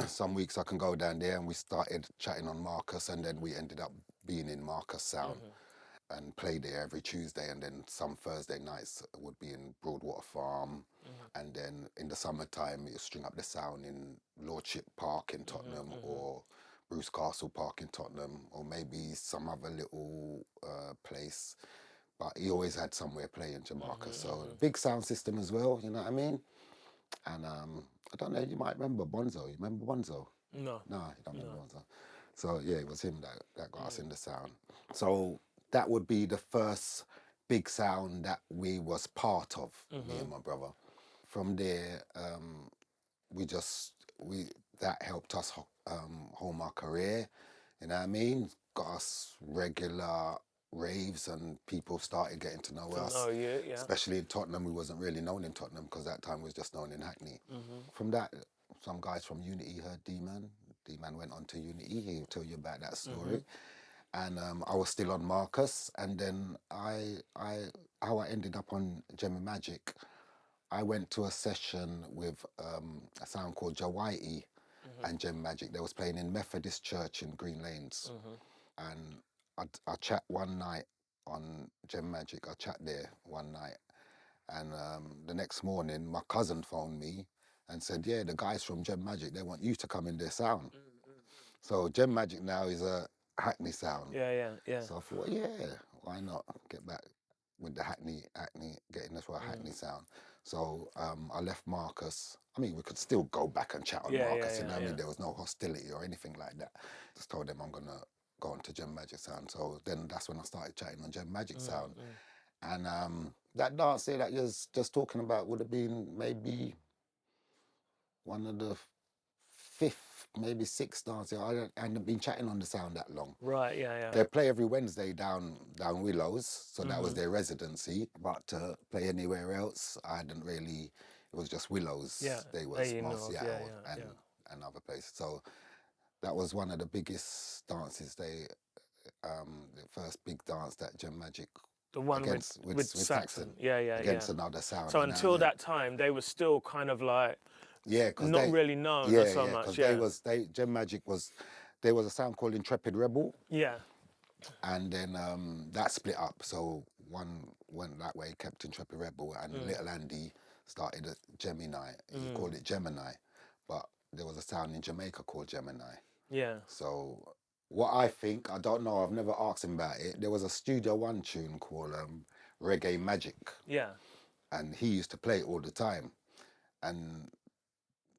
some weeks I can go down there, and we started chatting on Marcus, and then we ended up being in Marcus Sound and played there every Tuesday, and then some Thursday nights would be in Broadwater Farm, and then in the summertime you string up the sound in Lordship Park in Tottenham, or Bruce Castle Park in Tottenham, or maybe some other little place. But he always had somewhere playing Jamarcus. So big sound system as well, you know what I mean? And I don't know, you might remember Bonzo. You remember Bonzo? No. No, you don't remember Bonzo. So yeah, it was him that got us in the sound. So that would be the first big sound that we was part of, me and my brother. From there, that helped us home our career, you know what I mean? Got us regular raves, and people started getting to know us. Oh, yeah. Especially in Tottenham. We wasn't really known in Tottenham because that time we was just known in Hackney. From that, some guys from Unity heard D-Man. D-Man went on to Unity. He'll tell you about that story. And I was still on Marcus, and then how I ended up on Gem Magic, I went to a session with a sound called Jawaiti and Gem Magic. They was playing in Methodist Church in Green Lanes. And I chat one night on Gem Magic. I chat there one night, and the next morning my cousin phoned me and said, yeah, the guys from Gem Magic, they want you to come in their sound. So Gem Magic now is a Hackney sound. Yeah. So I thought, yeah, why not get back with the Hackney, getting us a Hackney sound. So I left Marcus. I mean, we could still go back and chat on Marcus, you know what I mean? There was no hostility or anything like that. Just told them I'm going to go on to Gem Magic Sound. So then that's when I started chatting on Gem Magic Sound. And that dance there that you're just talking about would have been maybe one of the fifth, maybe sixth dances. I hadn't been chatting on the sound that long. Right, yeah. They play every Wednesday down Willows, so that was their residency. But to play anywhere else, I hadn't really. It was just Willows. Yeah, They was Seattle and other places. So that was one of the biggest dances. The first big dance that Gem Magic. The one with Saxon. Yeah. Against another sound. So until that time, they were still kind of like not really known so much. Gem Magic was, there was a sound called Intrepid Rebel. Yeah. And then that split up. So one went that way, kept Intrepid Rebel, and Little Andy started at Gemini. He called it Gemini, but there was a sound in Jamaica called Gemini. Yeah. So what I think, I don't know, I've never asked him about it. There was a Studio One tune called Reggae Magic. Yeah. And he used to play it all the time. And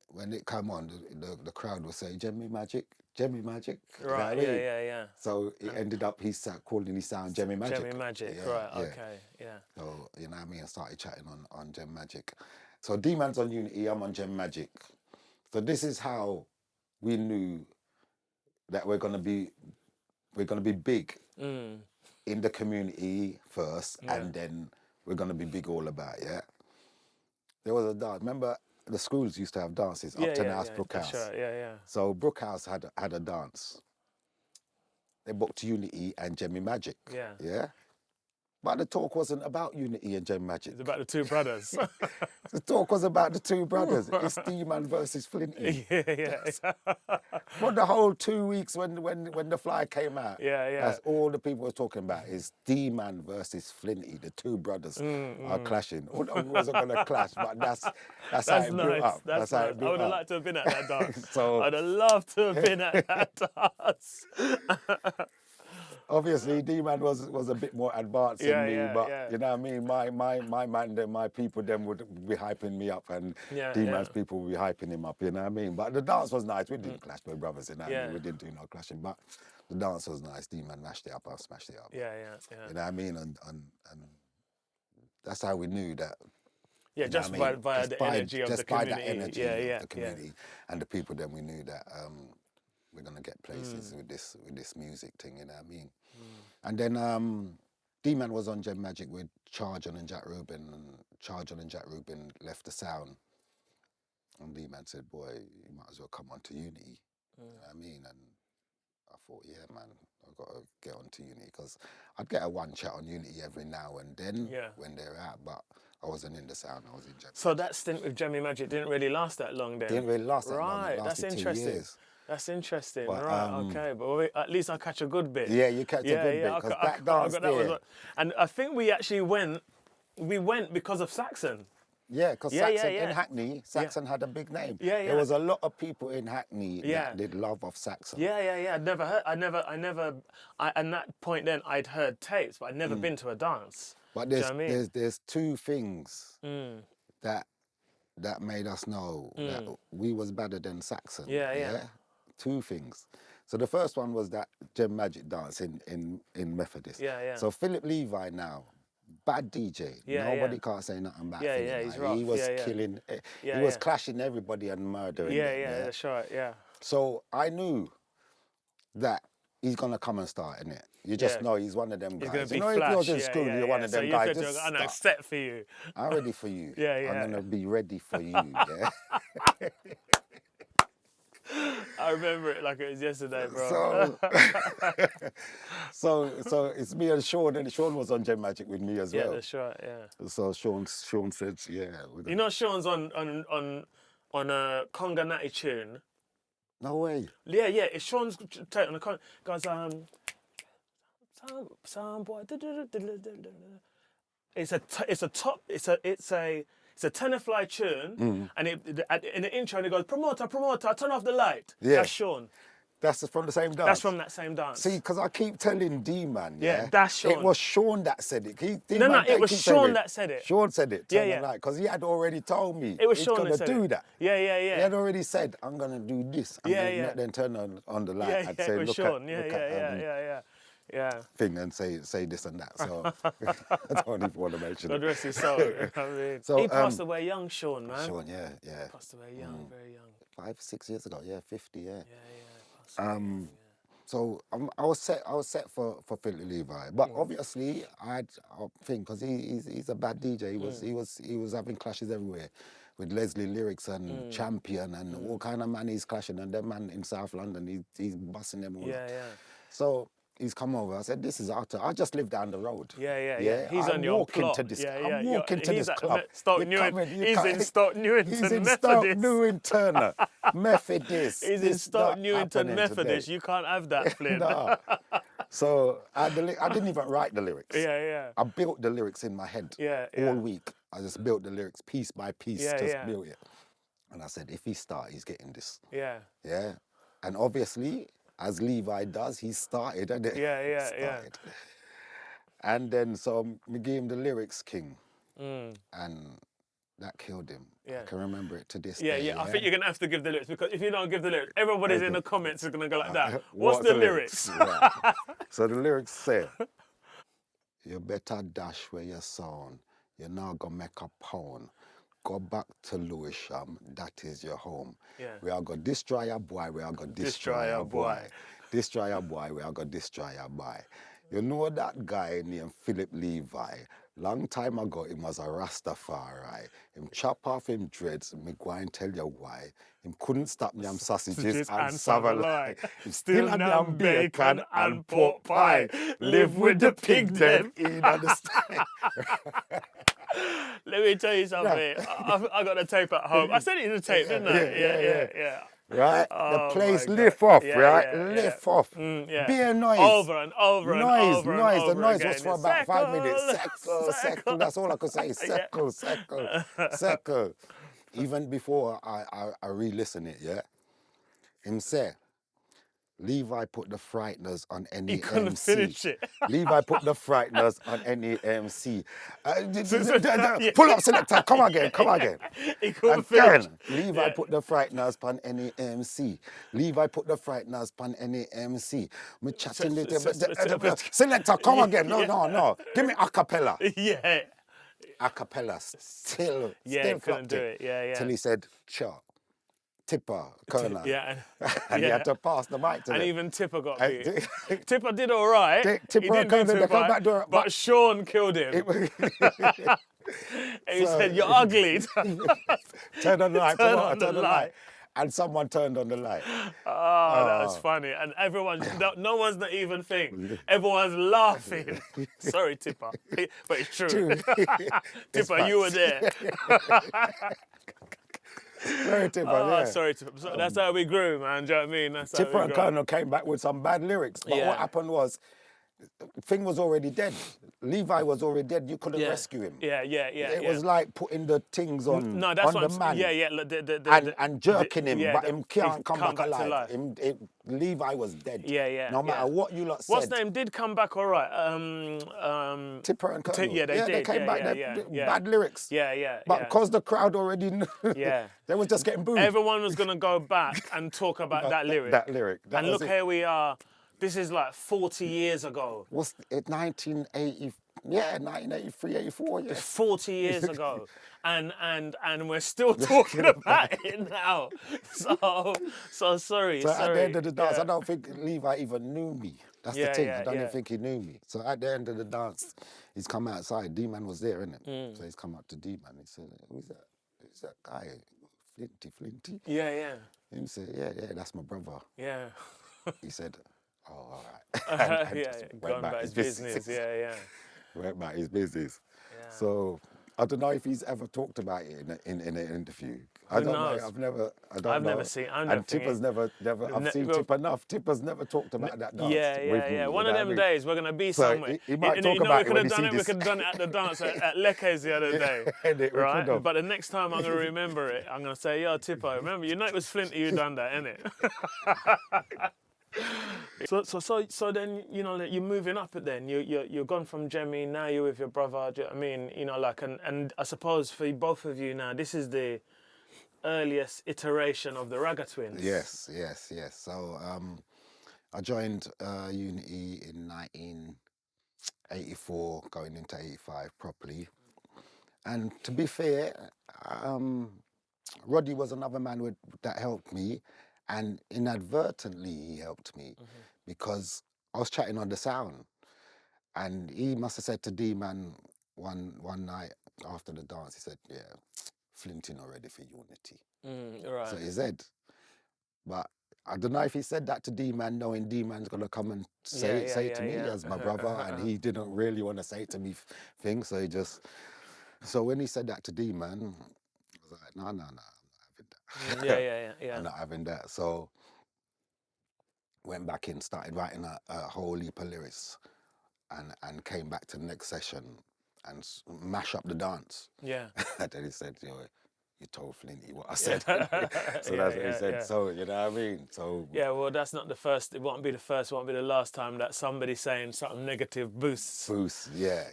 when it came on, the crowd would say, Jemmy Magic. Right, yeah. So it ended up, he calling his sound Jemmy Magic. Jemmy Magic, right, okay, yeah. So, you know what I mean? I started chatting on Gem Magic. So D-Man's on Unity, I'm on Gem Magic. So this is how we knew that we're gonna be big in the community first, and then we're gonna be big all about, yeah? There was a dance, remember the schools used to have dances, Upton House, Brook House. Right, yeah. So Brook House had a dance. They booked Unity and Jemmy Magic. Yeah. Yeah? But the talk wasn't about Unity and Gem Magic. It's about the two brothers. The talk was about the two brothers. It's D-Man versus Flinty. For the whole 2 weeks when the fly came out, that's all the people were talking about is D-Man versus Flinty. The two brothers are clashing. Although it wasn't going to clash, but that's how it built up. That's how nice. it built I would have up. liked to have been at that dance. So, I'd have loved to have been at that dance. obviously, D-Man was a bit more advanced than me, but you know what I mean? My man, them, my people, them would be hyping me up, and D-Man's people would be hyping him up, you know what I mean? But the dance was nice. We didn't clash with brothers, you know what I mean? We didn't do no clashing, but the dance was nice. D-Man mashed it up, I smashed it up. Yeah. You know what I mean? And that's how we knew that. Yeah, just by the energy of the community. Just by the energy of the community and the people, then we knew that we're going to get places with this music thing, you know what I mean? And then D-Man was on Gem Magic with Charjon and Jack Rubin, and Charjon and Jack Rubin left the sound. And D-Man said, boy, you might as well come on to Unity, you know what I mean? And I thought, yeah, man, I've got to get on to Unity, because I'd get a one chat on Unity every now and then when they're out, but I wasn't in the sound, I was in Gem. So that stint with Gem Magic didn't really last that long then? Didn't really last that long. Right, that's interesting. 2 years. That's interesting, But, right, okay. But at least I catch a good bit. Yeah, you catch a good bit, because that dance there. And I think we actually went because of Saxon. Yeah, because Saxon in Hackney, Saxon had a big name. There was a lot of people in Hackney that did love of Saxon. Yeah. I'd never heard, at that point then I'd heard tapes, but I'd never been to a dance. But there's two things that made us know that we was better than Saxon. Yeah. Two things. So the first one was that Gem Magic dance in Methodist. So Philip Levi now, bad DJ. Nobody can't say nothing about Philip. He's rough. He was killing, he was clashing everybody and murdering them. That's right, So I knew that he's going to come and start, innit? You just know he's one of them guys. He's you know, if you're in school, you're one of them guys. I'm set for you. I'm ready for you. I'm going to be ready for you, I remember it like it was yesterday, bro. So it's me and Sean was on Gem Magic with me as well. Yeah, that's right, So Sean said, You know Sean's on a Conga Natty tune. No way. Yeah, it's Sean's take on the Conga. Guys, some boy. It's a tenor-fly tune, and in the intro, it goes, promoter, turn off the light. Yeah. That's Sean. That's from the same dance? That's from that same dance. See, because I keep telling D-Man, that's Sean. It was Sean that said it. It was Sean that said it. Sean said it, because he had already told me it was Sean that said do that. Yeah. He had already said, I'm going to do this. I'm going to then turn on the light and say, look Sean. at thing and say this and that. So I don't even want to mention God it. rest his soul. I mean, he passed away young, Sean, man. Sean, yeah. Passed away young, very young. 5-6 years ago, 50, So I was set for Philly Levi, but obviously I think because he's a bad DJ. He was having clashes everywhere with Leslie Lyrics and Champion and all kind of man he's clashing, and that man in South London he's busting them all. So he's come over. I said, this is utter. I just live down the road. Yeah. He's on your plot. I'm walking to this club. He's in Stoke Newington He's in Methodist. Stoke Newington Methodist. He's in Stoke Newington Methodist. You can't have that, Flynn. No. So I didn't even write the lyrics. Yeah. I built the lyrics in my head all week. I just built the lyrics piece by piece, built it. And I said, if he starts, he's getting this. Yeah. And obviously, as Levi does, he started, and Yeah. And then so we gave him the lyrics king, and that killed him. I can remember it to this day. Yeah. I think you're gonna have to give the lyrics, because if you don't give the lyrics, everybody's in the comments is gonna go like that. What's the lyrics? Right. So the lyrics say, "You better dash where your son. You're not gonna make a pound. Go back to Lewisham, that is your home. We are going to destroy your boy, we are going to destroy your boy. Destroy your boy, we are going to destroy your boy. You know that guy named Philip Levi long time ago, him was a Rastafari. Him chop off him dreads, me go and tell you why. Him couldn't stop me sausages and savalai. Him still had me bacon and pork pie. Live with the pig them, you understand? Let me tell you something. I got the tape at home. I sent you the tape, didn't I? Yeah. Right? Oh, the place my lift God. off, Yeah, right? yeah, Lift off. Yeah. Beer noise. Over and over and noise, over noise. and over The noise again. was for about 5 minutes. Seckle. That's all I could say. Seckle. Even before I re-listen it, yeah? Him say, Levi put the frighteners on any He couldn't MC. finish it. Levi put the frighteners on any MC. Pull up, selector. Come again. He couldn't finish. Levi put the frighteners on any MC. Levi put the frighteners on any MC. Me chatting selector, come again. No. Give me a cappella. Yeah. A cappella. Still couldn't do it. Yeah. Till he said, sure. Tipper, Kerner. Yeah. And he had to pass the mic to And them. even Tipper got beat. Tipper did all right. Tipper and Kerner, they come back door. But Sean killed him. And he said, you're ugly. Turn on the light. Turn on the light. And someone turned on the light. Oh, that was funny. And everyone, no one's not even thinking. Everyone's laughing. Sorry, Tipper. But it's true. Tipper, you were there. Sorry, Tipper, Sorry, Tipper. So that's how we grew, man. Do you know what I mean? That's Tipper and Colonel came back with some bad lyrics. But what happened was, thing was already dead. Levi was already dead. You couldn't rescue him. Yeah. It was like putting the things on, no, that's on the man. And jerking him, but him can't come back alive. Levi was dead. Yeah. No matter what you lot said. What's name did come back all right. Tipper and Colonel. They did. They came back. Bad lyrics. Yeah. But because the crowd already knew, they was just getting booed. Everyone was going to go back and talk about that lyric. That and look here we are. This is like 40 years ago. What's it, 1980? Yeah, 1983, 84. Yeah. It's 40 years ago. And we're still talking about it now. So sorry. So at the end of the dance, I don't think Levi even knew me. That's the thing. I don't even think he knew me. So at the end of the dance, he's come outside. D-Man was there, innit? So he's come up to D-Man. He said, who's that guy? Flinty? Yeah. He said, yeah, that's my brother. Yeah. He said, oh, all right. Going about his business. Yeah. Went about his business. Yeah. So I don't know if he's ever talked about it in an interview. I don't know. I've never seen. And Tipper's never. I've seen Tipper enough. Tipper's never talked about that dance. Yeah. One of them days we're gonna be somewhere. He might talk about it when he sees this. We could have done it at the dance at Leke's the other day, right? But the next time I'm gonna remember it. I'm gonna say, yo, Tipper, remember? You know it was Flinty who done that, innit? So then, you know, you're moving up it then. You're gone from Jemmy, now you're with your brother. Do you know what I mean? You know, like, and I suppose for both of you now, this is the earliest iteration of the Ragga Twins. Yes. So I joined Unity in 1984, going into 85 properly. And to be fair, Roddy was another man that helped me. And inadvertently, he helped me because I was chatting on the sound. And he must have said to D-Man one night after the dance, he said, yeah, Flinty not ready for Unity. Right. So he said, but I don't know if he said that to D-Man, knowing D-Man's going to come and say it to me as my brother, and he didn't really want to say it to me things, so he just... So when he said that to D-Man, I was like, no, I'm not having that. Yeah. I'm not having that. So went back in, started writing a whole heap of lyrics, and came back to the next session and mash up the dance. Yeah. And then he said, you told Flinty what I said. So that's what he said. Yeah. So, you know what I mean? So yeah, well, that's not the first, it won't be the first, won't be the last time that somebody saying something negative boosts. Yeah,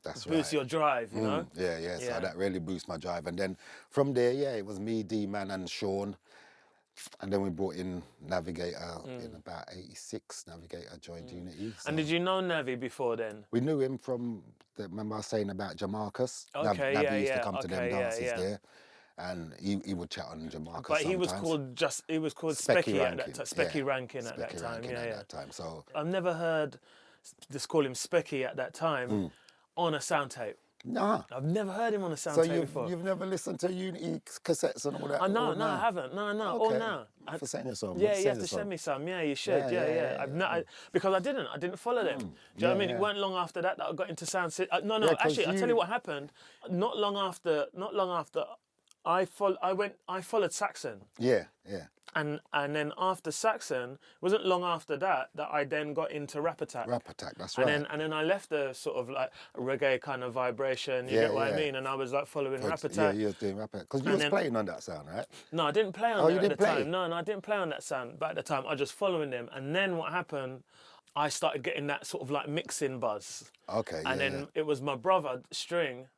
that's right. Boosts your drive, you know? Yeah, so that really boosts my drive. And then from there, it was me, D-Man and Sean. And then we brought in Navigator in about 86. Navigator joined Unity. So. And did you know Navi before then? We knew him from, remember I was saying about Jamarcus? Okay, Navi used to come to them dances there. And he would chat on Jamarcus but he sometimes. was called Specky at that time. Specky Rankin at that time. At that time. So I've never heard just call him Specky at that time. On a sound tape. Nah. I've never heard him on a sound So tape before. you've never listened to Unity cassettes and all that? No, I haven't. No, all Okay. now. For sending you some. Yeah, you have to send me some. Yeah, you should. Yeah. Because I didn't follow them. Do you know what I mean? It weren't long after that I got into sound. No. Actually, I'll tell you what happened. Not long after, I followed Saxon. Yeah. And then after Saxon, it wasn't long after that I then got into Rap Attack. Rap Attack, that's right. And then I left the sort of like reggae kind of vibration, you get what I mean? And I was like following Rap Attack. Yeah, you were doing Rap Attack. Because you was playing on that sound, right? No, I didn't play on that at the time. No, I didn't play on that sound. But at the time, I was just following them. And then what happened, I started getting that sort of like mixing buzz. Okay, And then it was my brother, String.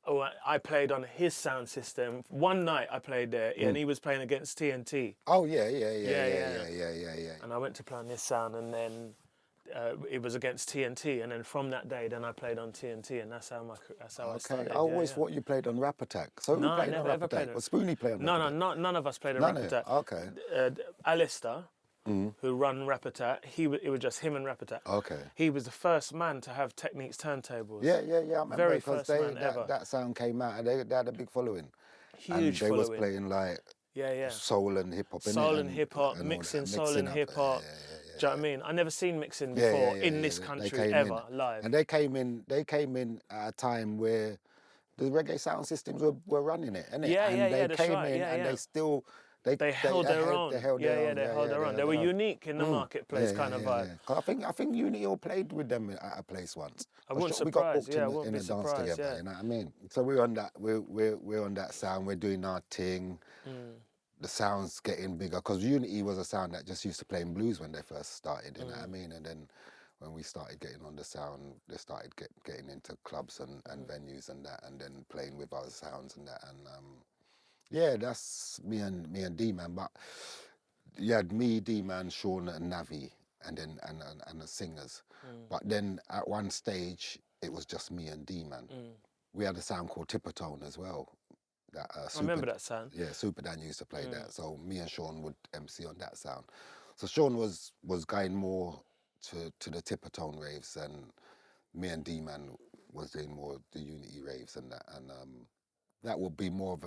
Oh, I played on his sound system. One night I played there, and he was playing against TNT. Oh, yeah. And I went to play on this sound, and then it was against TNT, and then from that day, then I played on TNT, and that's how I started. I always thought you played on Rap Attack. So who played on Rap Attack? Was Spoonie playing on Rap Attack? No, none of us played on Rap Attack. Okay. Alistair, who run Rap Attack, it was just him and Rap Attack. Okay. He was the first man to have Techniques turntables. Yeah. I remember Very because first man ever. that sound came out and they had a big following. Huge and they following. was playing like soul and hip hop. Soul and hip hop, mixing soul and hip hop. Do you know what I mean? I never seen mixing before in this country ever live. And they came in at a time where the reggae sound systems were running it, innit? They came in and they still they held their own. They held their own. They were unique in the marketplace kind of vibe. I think Unity all played with them at a place once. I wouldn't We got surprise. booked in a dance together. You know what I mean? So we're on that. We're on that sound. We're doing our thing. The sound's getting bigger because Unity was a sound that just used to play in blues when they first started. You know what I mean? And then when we started getting on the sound, they started getting into clubs and venues and that, and then playing with other sounds and that. And that's me and D-Man. But you had me, D-Man, Sean and Navi, and then and the singers. But then at one stage, it was just me and D-Man. We had a sound called Tippertone as well. That, I remember that sound. Yeah, Super Dan used to play that. So me and Sean would MC on that sound. So Sean was going more to the Tippertone raves, and me and D-Man was doing more the Unity raves and that. And that would be more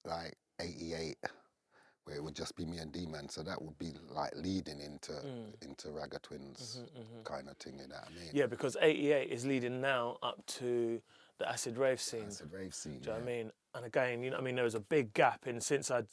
like 88, where it would just be me and D-Man. So that would be like leading into Ragga Twins kind of thing, you know what I mean? Yeah, because 88 is leading now up to the acid rave scene. Acid rave scene, do you know what I mean? And again, you know what I mean, there was a big gap in since I'd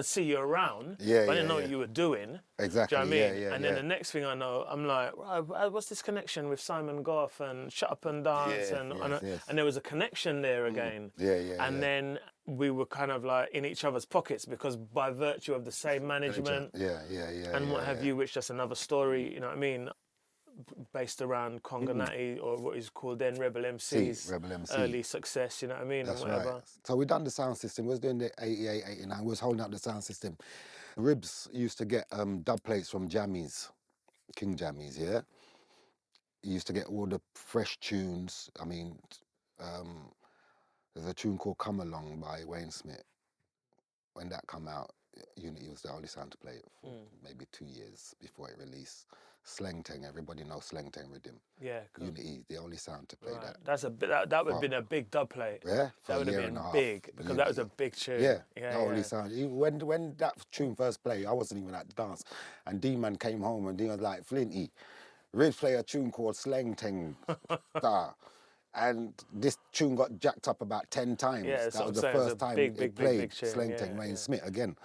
see you around, but I didn't know what you were doing. Exactly. Do you know what I mean? And then the next thing I know, I'm like, right, what's this connection with Simon Goff and Shut Up and Dance? And there was a connection there again. And then we were kind of like in each other's pockets because by virtue of the same management and what have you, which that's another story, you know what I mean? Based around Conganati or what is called then Rebel MC's early success, you know what I mean? That's and whatever. right. So we done the sound system. We was doing the 88, 89. We was holding up the sound system. Ribs used to get dub plates from Jammies, King Jammies, yeah? He used to get all the fresh tunes. I mean, there's a tune called Come Along by Wayne Smith. When that come out, Unity was the only sound to play it for maybe 2 years before it released. Slang Tang, everybody knows Slang Tang Rhythm. Yeah, cool. Unity, the only sound to play that. That would have been a big dub play. Yeah, that would have been big because that was a big tune. Yeah, only sound. When that tune first played, I wasn't even at the dance, and D-Man came home and D-Man was like, Flinty, Ribs play a tune called Slang Tang. And this tune got jacked up about 10 times. Yeah, that was the first time it played Slang Tang, Wayne Smith again.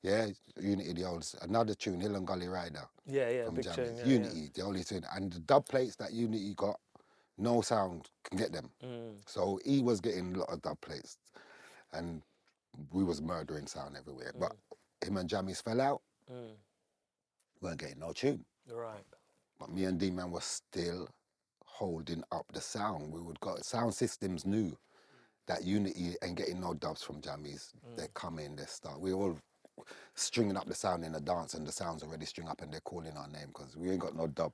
Yeah, Unity, the old, another tune, Hill and Gully Rider. Yeah, from big Jammies. tune. Unity, the only tune. And the dub plates that Unity got, no sound can get them. So he was getting a lot of dub plates. And we was murdering sound everywhere. But him and Jammies fell out, weren't getting no tune. Right. But me and D-Man were still holding up the sound. We would go, sound systems knew that Unity ain't getting no dubs from Jammies. They come in, they start. We all stringing up the sound in the dance, and the sound's already string up and they're calling our name because we ain't got no dub.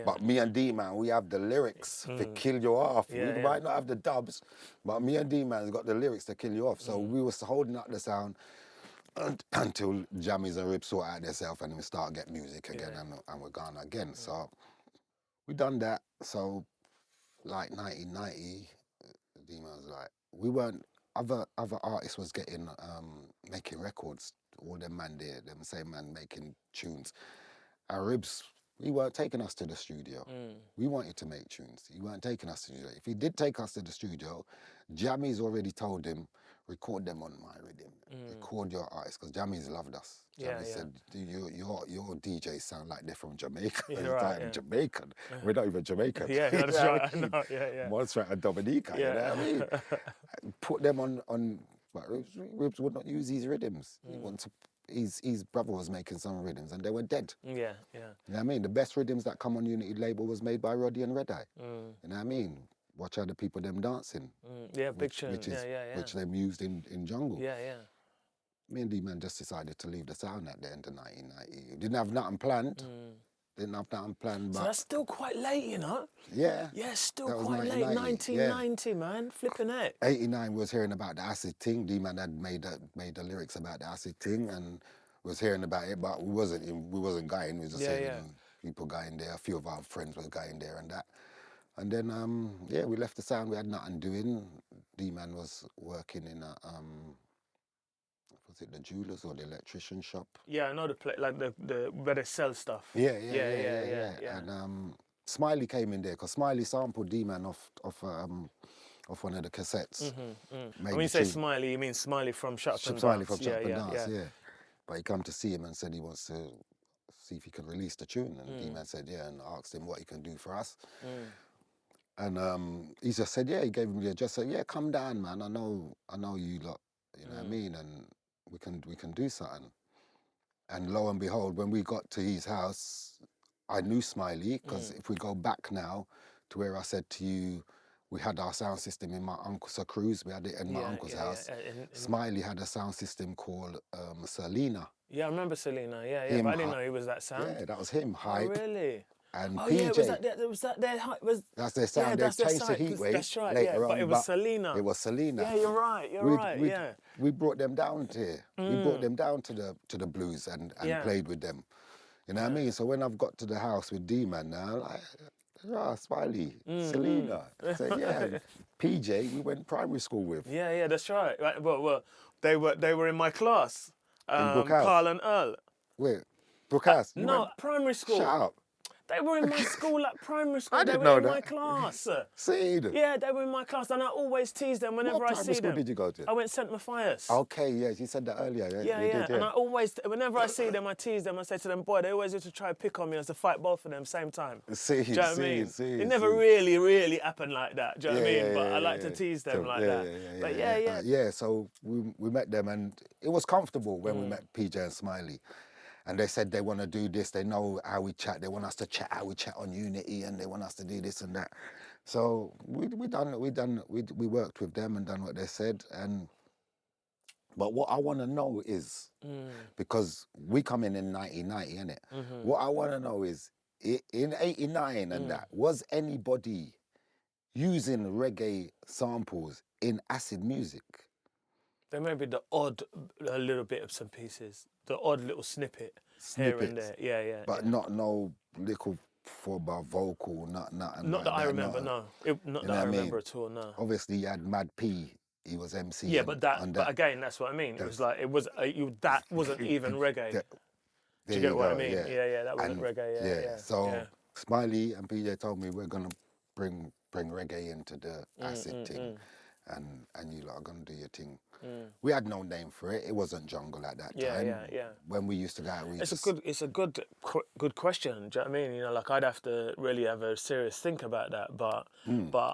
But me and D-Man, we have the lyrics to kill you off. We might not have the dubs, but me and D-Man's got the lyrics to kill you off. So we was holding up the sound until Jammies and Ribs sort out themselves and we start get music again and we're gone again. So we done that. So like 1990, D-Man was like, we weren't, other artists was getting, making records, all them man there, them same man making tunes. Our ribs, he weren't taking us to the studio. We wanted to make tunes. He weren't taking us to the studio. If he did take us to the studio, Jammy's already told him, record them on my rhythm. Record your artists, because Jammy's loved us. Jammy said, your DJs sound like they're from Jamaica. Yeah, He's right, like, Jamaican? We're not even Jamaican. Yeah, You that's know right. what I know. Yeah. Montserrat and Dominica, you know what I mean? Put them on but Ribs would not use these rhythms. He wants to, his brother was making some rhythms and they were dead. Yeah. You know what I mean? The best rhythms that come on Unity label was made by Roddy and Red Eye. You know what I mean? Watch how the people them dancing. Yeah, big tune. Which them used in jungle. Yeah. Me and D-Man just decided to leave the sound at the end of 1990. Didn't have nothing planned. But... So that's still quite late, you know? Yeah. Yeah, still quite late. 1990, man. Flipping it. 89 was hearing about the acid thing. D-Man had made the lyrics about the acid thing and was hearing about it, but we wasn't going. We was just saying people going there. A few of our friends was going there and that. And then, we left the sound. We had nothing doing. D-Man was working in a... was it the jewelers or the electrician shop? Yeah, I know the place, like the where they sell stuff. Yeah. And Smiley came in there because Smiley sampled D-Man off one of the cassettes. When you say Smiley, you mean Smiley from Shut Up and Dance. Smiley from Shut Up and Dance, yeah. But he come to see him and said he wants to see if he can release the tune. And D-Man said, yeah, and asked him what he can do for us. And he just said, yeah, he gave him the address, said, yeah, come down, man. I know you lot, you know what I mean? And we can do something. And lo and behold, when we got to his house, I knew Smiley, because if we go back now to where I said to you, we had our sound system in my uncle's cruise, we had it in my uncle's house. Smiley had a sound system called Selena. Yeah, I remember Selena, but I didn't know he was that sound. Yeah, that was him, Hype. Oh, really? And PJ. That's their sound. They chased the heat wave. That's right, later on, but it was Selena. It was Selena. Yeah, you're right, We brought them down here. We brought them down to the blues and played with them. You know what I mean? So when I've got to the house with D-Man now, like, Smiley, Selena. I said, yeah, PJ, we went primary school with. Yeah, that's right. Well, they were in my class. Carl and Earl. Wait, Brookhouse? No, primary school. Shut up. They were in my school at primary school. I didn't they know were in that. my class. See? Yeah, they were in my class, and I always tease them whenever I see them. What primary school did you go to? I went St. Matthias. Okay, yes, you said that earlier. Yeah. And I always, whenever I see them, I tease them. I say to them, boy, they always used to try to pick on me as to fight both of them same time. Do you know what I mean? It never really happened like that. Do you know what I mean? But I like to tease them like that. But yeah. So we met them, and it was comfortable when we met PJ and Smiley. And they said they want to do this. They know how we chat. They want us to chat how we chat on Unity, and they want us to do this and that. So we worked with them and done what they said. But what I want to know is, because we come in 1990, innit? What I want to know is, in 89 and that, was anybody using reggae samples in acid music? There may be the odd little bit of some pieces, the odd little snippet here and there. Yeah. But not no little for vocal, nothing. Not like that I remember, no. Not that I remember at all, no. Obviously, you had Mad P. He was MC. Yeah, but again, that's what I mean. It was like that wasn't even reggae. Do you get what I mean? Yeah. That wasn't reggae. Yeah. So Smiley and PJ told me we're gonna bring reggae into the acid thing, and you lot are gonna do your thing. We had no name for it. It wasn't jungle at that time. Yeah. When we used to go out, it's a good question. Do you know what I mean? You know, like I'd have to really have a serious think about that. But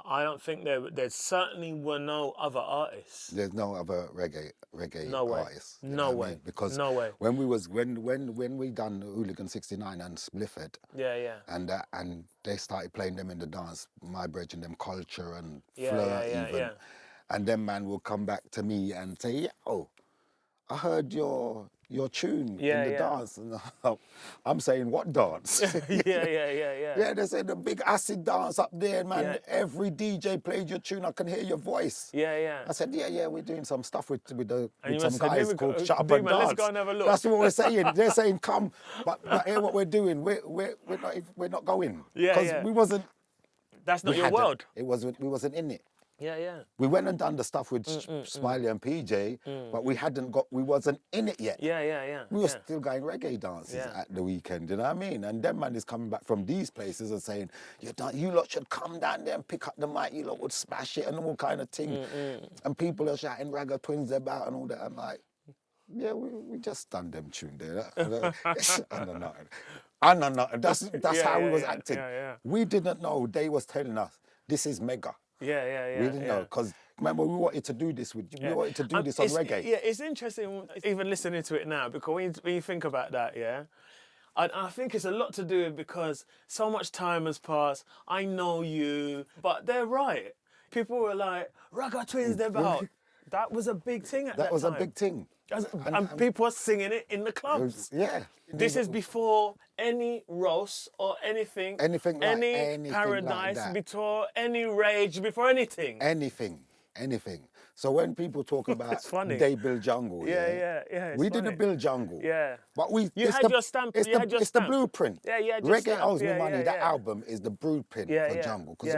I don't think there certainly were no other artists. There's no other reggae artists. No way. Because when we done Hooligan 69 and Splifford. Yeah. And they started playing them in the dance, My Bridge and them Culture and Fleur even. Yeah. And then man will come back to me and say, "Oh, I heard your tune in the dance." And I'm saying, "What dance?" Yeah. Yeah, they say the big acid dance up there, man. Yeah. Every DJ played your tune. I can hear your voice. Yeah. I said, yeah, we're doing some stuff with some said, guys called Shut Up and Dance. Let's go and have a look. That's what we're saying. They're saying, "Come," but hear what we're doing. We're not going. Yeah. Because we wasn't. That's not your world. We wasn't in it. Yeah, yeah. We went and done the stuff with Smiley and PJ, but we wasn't in it yet. Yeah. We were still going reggae dances at the weekend, you know what I mean? And them man is coming back from these places and saying, you lot should come down there and pick up the mic, you lot would smash it and all kind of thing. And people are shouting Ragga Twins about and all that. I'm like, yeah, we just done them tune there. I don't know. That's how we was acting. We didn't know. They was telling us, this is mega. Yeah. We didn't know, because remember, we wanted to do this on reggae. Yeah, it's interesting even listening to it now, because when you think about that, I think it's a lot to do with because so much time has passed. I know you, but they're right. People were like, Ragga Twins, they're about. That was a big thing at that time. That was a big thing. And people were singing it in the clubs. This is before any roast or anything. Any paradise, like before any rage, before anything. Anything. So when people talk about they build jungle, we didn't build jungle. But you had your stamp. It's the blueprint. Yeah, you had your Reggae stamp. Owes Me Money. That album is the blueprint for jungle. Because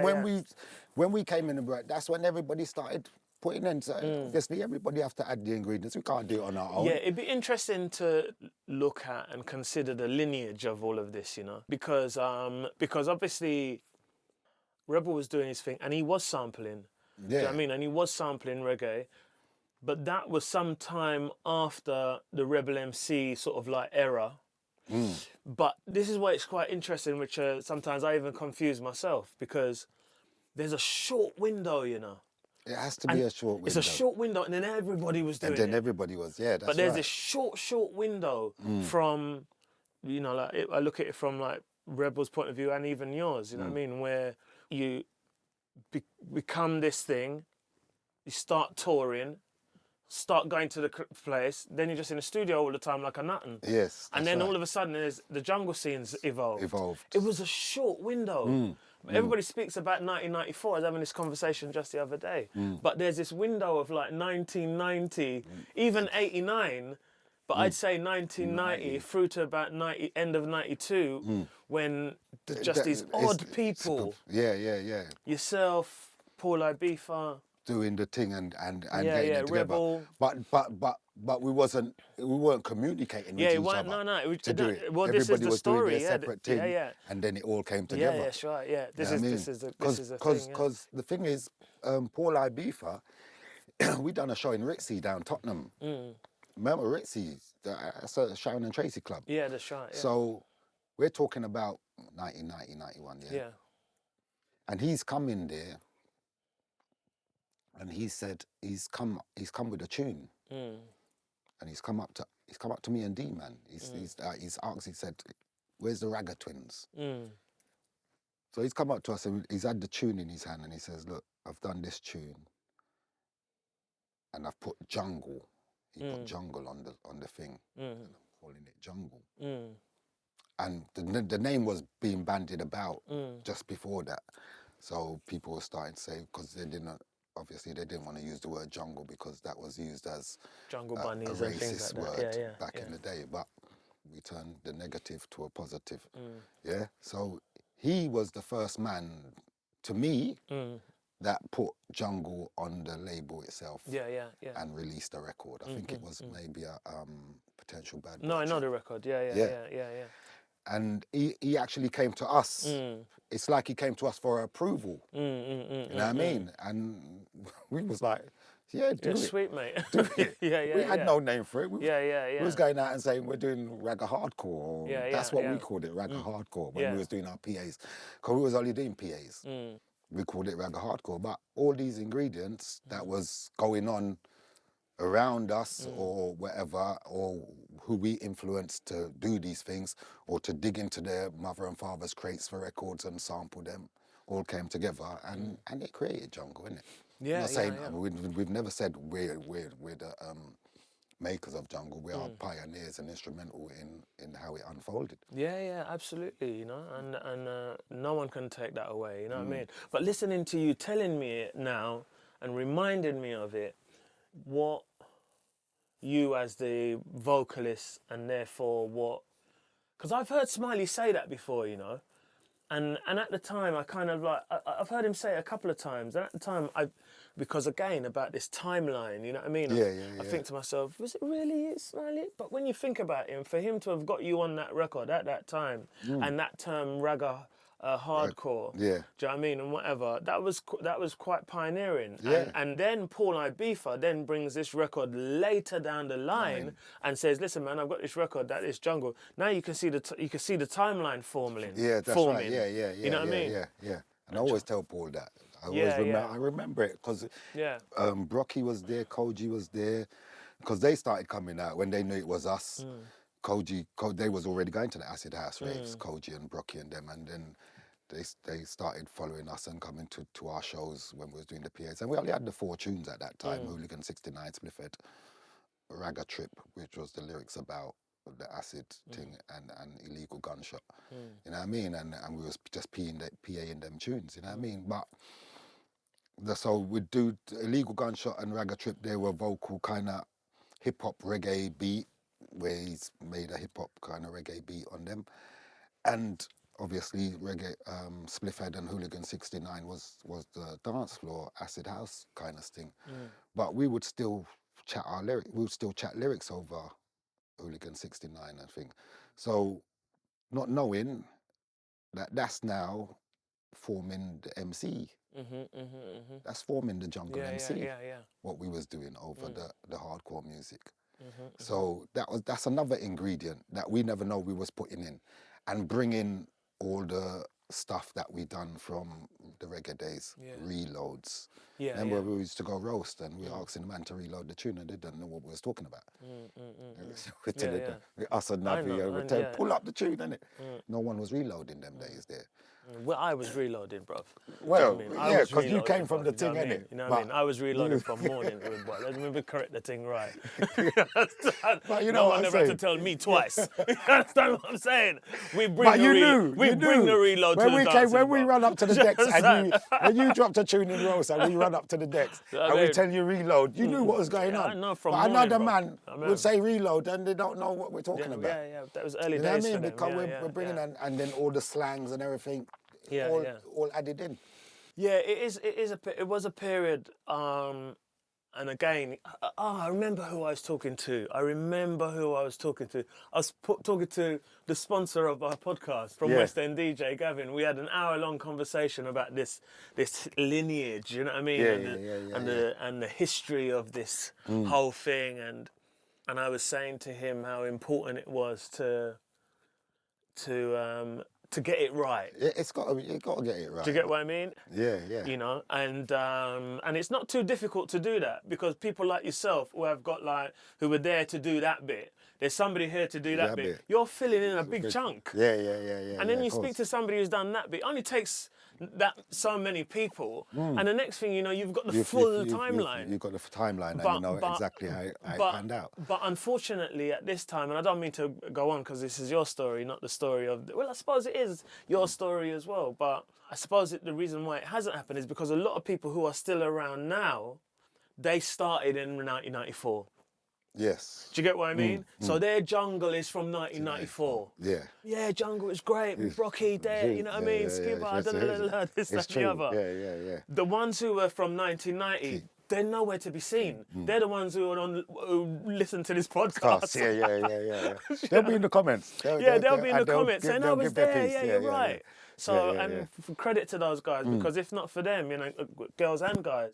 when we came in, that's when everybody started putting in. So obviously, everybody have to add the ingredients. We can't do it on our own. Yeah, it'd be interesting to look at and consider the lineage of all of this, because obviously Rebel was doing his thing and he was sampling. Do you know what I mean? And he was sampling reggae, but that was some time after the Rebel MC sort of like era. But this is why it's quite interesting, which sometimes I even confuse myself, because there's a short window, It has to be a short window. It's a short window, and then everybody was doing it. And then everybody was, that's right. But there's this short window from, like I look at it from like Rebel's point of view and even yours, you know what I mean? Where you become this thing, you start touring, start going to the place, then you're just in the studio all the time like a nothing. Yes. And then all of a sudden the jungle scenes evolved. It was a short window. Everybody speaks about 1994. I was having this conversation just the other day. But there's this window of like 1990, even 89, but I'd say 1990 through to about end of 92, when just these odd people. Yourself, Paul Ibiza. Doing the thing and getting it together. Rebel. But we weren't communicating with each other. No. To do it. Well, everybody this is the was story. doing their separate thing, and then it all came together. Yeah, that's right. Yeah, this is the thing. Because the thing is, Paul Ibiza, we done a show in Ritzy down Tottenham. Remember Ritzy, that's a Sharon and Tracy club. Yeah, that's right. Yeah. So we're talking about 1990, 91. Yeah. And he's come in there. And he said he's come with a tune, and he's come up to me and D man. He's asked. He said, "Where's the Ragga Twins?" So he's come up to us and he's had the tune in his hand, and he says, "Look, I've done this tune, and I've put jungle. He put jungle on the thing, and I'm calling it jungle." And the name was being bandied about just before that, so people were starting to say, because they didn't want to use the word jungle because that was used as jungle a bunnies racist and things like word back in the day. But we turned the negative to a positive. So he was the first man, to me, that put jungle on the label itself. And released a record. I think it was maybe a Potential Bad Boy. No, I know the record. Yeah. And he actually came to us. It's like he came to us for approval. You know what I mean? And we was like, do it. Sweet, mate. Do it. We had no name for it. We was going out and saying we're doing Ragga Hardcore. That's what we called it, Ragga Hardcore, when we was doing our PAs. Because we was only doing PAs. We called it Ragga Hardcore. But all these ingredients that was going on around us or whatever, or who we influenced to do these things or to dig into their mother and father's crates for records and sample them, all came together and it created jungle, innit? I'm not saying, we've never said we're the makers of jungle. We are pioneers and instrumental in how it unfolded. Yeah, absolutely, and no one can take that away, you know what I mean? But listening to you telling me it now and reminding me of it, what you as the vocalist and therefore what... Because I've heard Smiley say that before, And at the time, I kind of like, I've heard him say it a couple of times. And at the time, because again, about this timeline, you know what I mean? I think to myself, was it really Ismail? But when you think about him, for him to have got you on that record at that time, and that term ragga hardcore, do you know what I mean? And whatever, that was quite pioneering. Yeah. And then Paul Ibiza then brings this record later down the line and says, listen, man, I've got this record that is jungle. Now you can see the timeline forming. Yeah, that's right. Yeah. You know what I mean? Yeah. And I always tell Paul that. I remember it because Brocky was there, Koji was there, because they started coming out when they knew it was us. Koji, they was already going to the acid house raves, Koji and Brocky and them, and then they started following us and coming to our shows when we was doing the PAs. And we only had the 4 tunes at that time: Hooligan 69, Spliffhead, Ragga Trip, which was the lyrics about the acid thing and illegal gunshot. You know what I mean? And we was just PAing them tunes. You know what I mean? But so we'd do illegal gunshot and Ragga Trip. They were vocal kind of hip hop reggae beat, where he's made a hip hop kind of reggae beat on them, and obviously reggae, Spliffhead and Hooligan 69 was the dance floor acid house kind of thing. But we would still chat our lyrics. We would still chat lyrics over Hooligan 69, I think. So, not knowing that's now forming the MC. That's forming the jungle MC. What we was doing over the hardcore music. So that's another ingredient that we never know we was putting in, and bringing all the stuff that we done from the reggae days, reloads. Remember we used to go roast and we asking the man to reload the tune and they didn't know what we was talking about. Us and Navi would tell, pull up the tune, innit? No one was reloading them days there. Well, I was reloading, bruv. Well, because you came from the thing, innit? You know what I mean? I was reloading from morning to but let me correct the thing right. But you no know what one I'm never saying? had to tell me twice. You understand what I'm saying? We bring But bring the reload when to we the came, dancing when we bar. run up to the decks and when you dropped a tune in roast and we run up to the decks and we tell you reload, you knew what was going on. I know from but morning, another bro. man would say reload and they don't know what we're talking about. Yeah. That was early You know days what I mean? for Because them. we're bringing and then all the slangs and everything, all added in. Yeah, it was a period, and again, I remember who I was talking to. I was talking to the sponsor of our podcast from West End, DJ Gavin. We had an hour-long conversation about this lineage, you know what I mean, and the history of this whole thing, and I was saying to him how important it was to get it right. You got to get it right. Do you get what I mean? Yeah. You know, and it's not too difficult to do that because people like yourself who were there to do that bit. There's somebody here to do that bit. You're filling in a big chunk. Yeah. And then you speak to somebody who's done that bit. It only takes that so many people, and the next thing you know, you've got the full timeline. You've got the timeline, and you know exactly how it panned out. But unfortunately, at this time, and I don't mean to go on because this is your story, not the story of. Well, I suppose it is your story as well. But I suppose the reason why it hasn't happened is because a lot of people who are still around now, they started in 1994. Yes. Do you get what I mean? So their jungle is from 1994. Yeah. Yeah, jungle is great. With Brocky there, you know what I mean? Skipper, this, that, the other. Yeah. The ones who were from 1990, they're nowhere to be seen. They're the ones who listen to this podcast. Yeah. They'll be in the comments. They'll be in the comments saying, I was there, you're right. So, and credit to those guys, because if not for them, you know, girls and guys,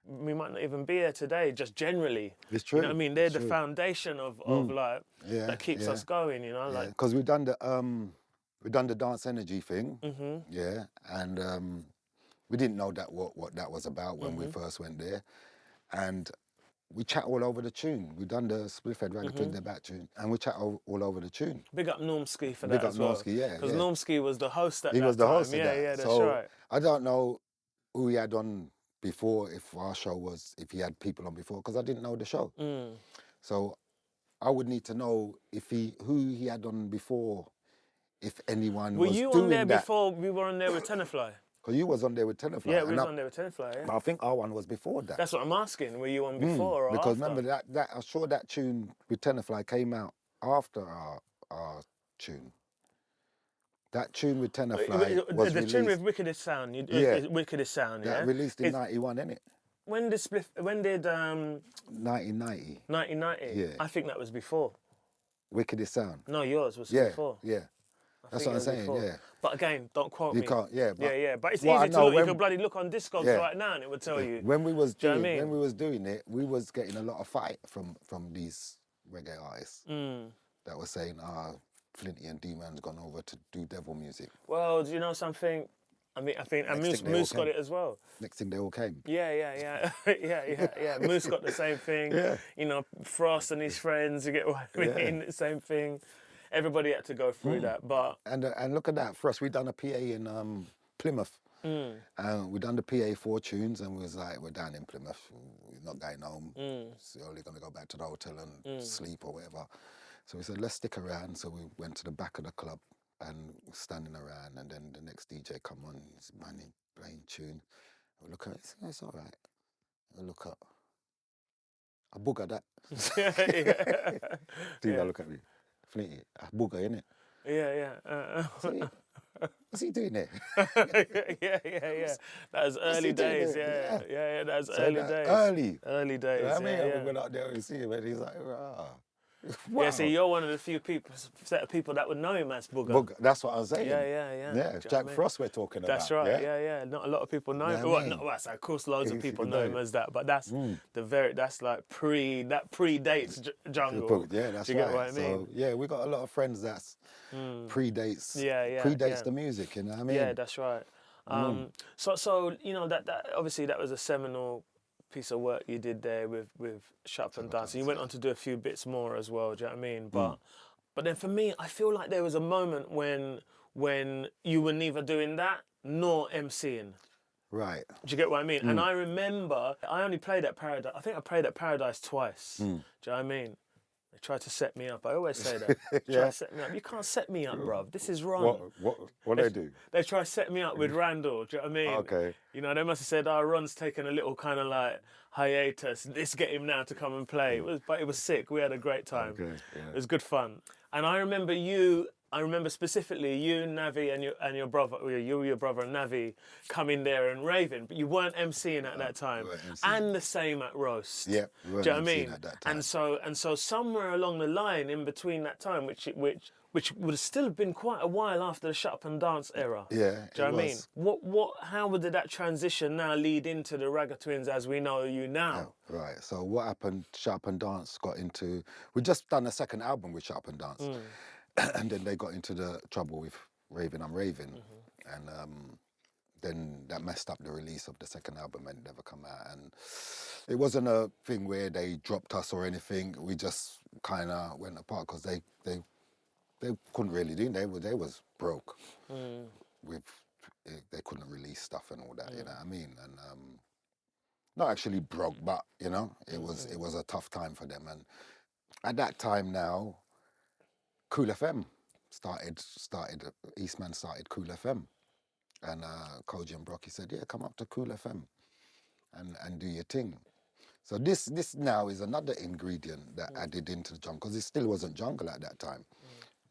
we might not even be here today, just generally. It's true. You know what I mean? They're the foundation of that keeps us going, you know? Because we've done the dance energy thing, and we didn't know what that was about when we first went there, and we chat all over the tune. We done the Spliffhead Ragga Twins, their back tune, and we chat all over the tune. Big up Normski for that as well. Big up Normski, yeah. Because Normski was the host at that time. He was the host of that. Yeah, that's so right. I don't know who he had on before, if he had people on before, because I didn't know the show. So I would need to know who he had on before, if anyone was doing that. Were you on there before we were on there with Tenafly? Because you was on there with Tenafly. Yeah, we was on there with Tenafly, yeah. But I think our one was before that. That's what I'm asking. Were you on before or because after? remember that I'm sure that tune with Tenafly came out after our tune. That tune with Tenafly was the released. tune with Wickedest Sound. Wickedest Sound. That released in '91, innit? When did 1990. 1990? Yeah. I think that was before. Wickedest Sound. No, yours was Yeah, before. yeah. That's what I'm saying. Before. Yeah. But again, don't quote me. You can't. Yeah. But yeah. But it's well, easy I to know look. You when- can bloody look on Discogs right now, and it would tell you. When we was Do you know doing what I mean? when we was doing it, we was getting a lot of fight from these reggae artists that were saying, Flinty and D-Man's gone over to do devil music. Well, do you know something? I think and Moose got it as well. Next thing they all came. Yeah. yeah. Moose got the same thing. Yeah. You know, Frost and his friends, you get what I mean? The same thing. Everybody had to go through that, but... And look at that, for us, we done a PA in Plymouth. And we done the PA 4 tunes, and we was like, we're down in Plymouth, we're not going home, so we're only going to go back to the hotel and sleep or whatever. So we said, let's stick around. So we went to the back of the club and standing around, and then the next DJ come on, he's playing tune. We look at it, it's all right. We look up, I booger that. DJ look at me, Flinty, I booger, innit? Yeah. What's he doing there? yeah. That was early days, yeah. That was early days. Early days, I mean, we went out there and see him, and he's like, Wow. Yeah, see, you're one of the few set of people that would know him as Booger. That's what I'm saying. Yeah, Jack Frost we're talking about. That's right, yeah. Not a lot of people know him. Of course, loads of people know him as that, but that's that's like predates jungle. Yeah, that's Do you get what I mean? So, we got a lot of friends that's predates the music, you know what I mean? Yeah, that's right. So you know that obviously that was a seminal piece of work you did there with Shut Up and Dance. And you went on to do a few bits more as well, do you know what I mean? But then for me, I feel like there was a moment when you were neither doing that nor MCing. Right. Do you get what I mean? And I remember I only played at Paradise. I think I played at Paradise twice. Do you know what I mean? They tried to set me up. I always say that. Try to set me up. You can't set me up, bruv. This is wrong. What they do? They try to set me up with Randall. Do you know what I mean? Okay. You know, they must have said, Ron's taken a little kind of like hiatus. Let's get him now to come and play. But it was sick. We had a great time. Okay, yeah. It was good fun. And I remember specifically you, Navi, and your brother, your brother and Navi coming there and raving, but you weren't MCing at that time. And the same at Roast. Yeah, we weren't do you know what I MCing mean? at that time. And so somewhere along the line in between that time, which would have still been quite a while after the Shut Up and Dance era. Yeah, do you know what I mean? How did that transition now lead into the Ragga Twins as we know you now? Yeah, right. So what happened? Shut Up and Dance got into. We just done a second album with Shut Up and Dance. And then they got into the trouble with Raving I'm Raving. And then that messed up the release of the second album and it never come out. And it wasn't a thing where they dropped us or anything. We just kind of went apart because they couldn't really do it. They was broke. They couldn't release stuff and all that, you know what I mean? And not actually broke, but, you know, it was a tough time for them. And at that time now, Cool FM started. Eastman started Cool FM, and Koji and Brocky said, "Yeah, come up to Cool FM, and do your thing." So this now is another ingredient that added into the jungle because it still wasn't jungle at that time.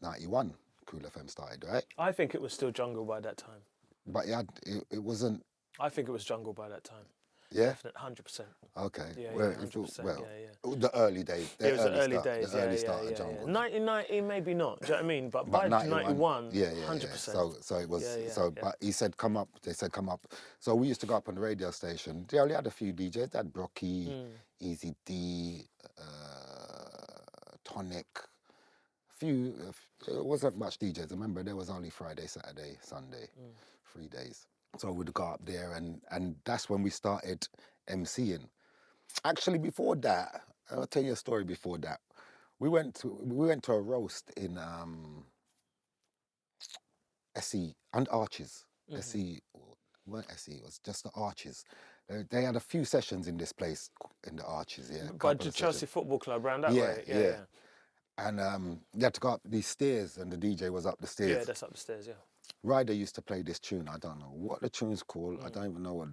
91, Cool FM started, right? I think it was still jungle by that time. But it wasn't. I think it was jungle by that time. Yeah? Definite, 100%. Okay. Yeah, well, 100%, the early days. It was the early days, the early start of jungle. 1990, maybe not, do you know what I mean? But by 91, 100%. Yeah. So it was, Yeah. But he said, come up, they said, come up. So we used to go up on the radio station. They only had a few DJs. They had Brocky, Easy D, Tonic, few, it wasn't much DJs. Remember, there was only Friday, Saturday, Sunday, 3 days. So we'd go up there and that's when we started MCing. Actually, before that, I'll tell you a story before that. We went to a roast in SE and Arches. SE, weren't SE, it was just the Arches. They had a few sessions in this place, in the Arches, yeah. By the Chelsea Football Club, round that way. Yeah. And you had to go up these stairs and the DJ was up the stairs. Yeah, that's up the stairs, yeah. Ryder used to play this tune. I don't know what the tune's called. I don't even know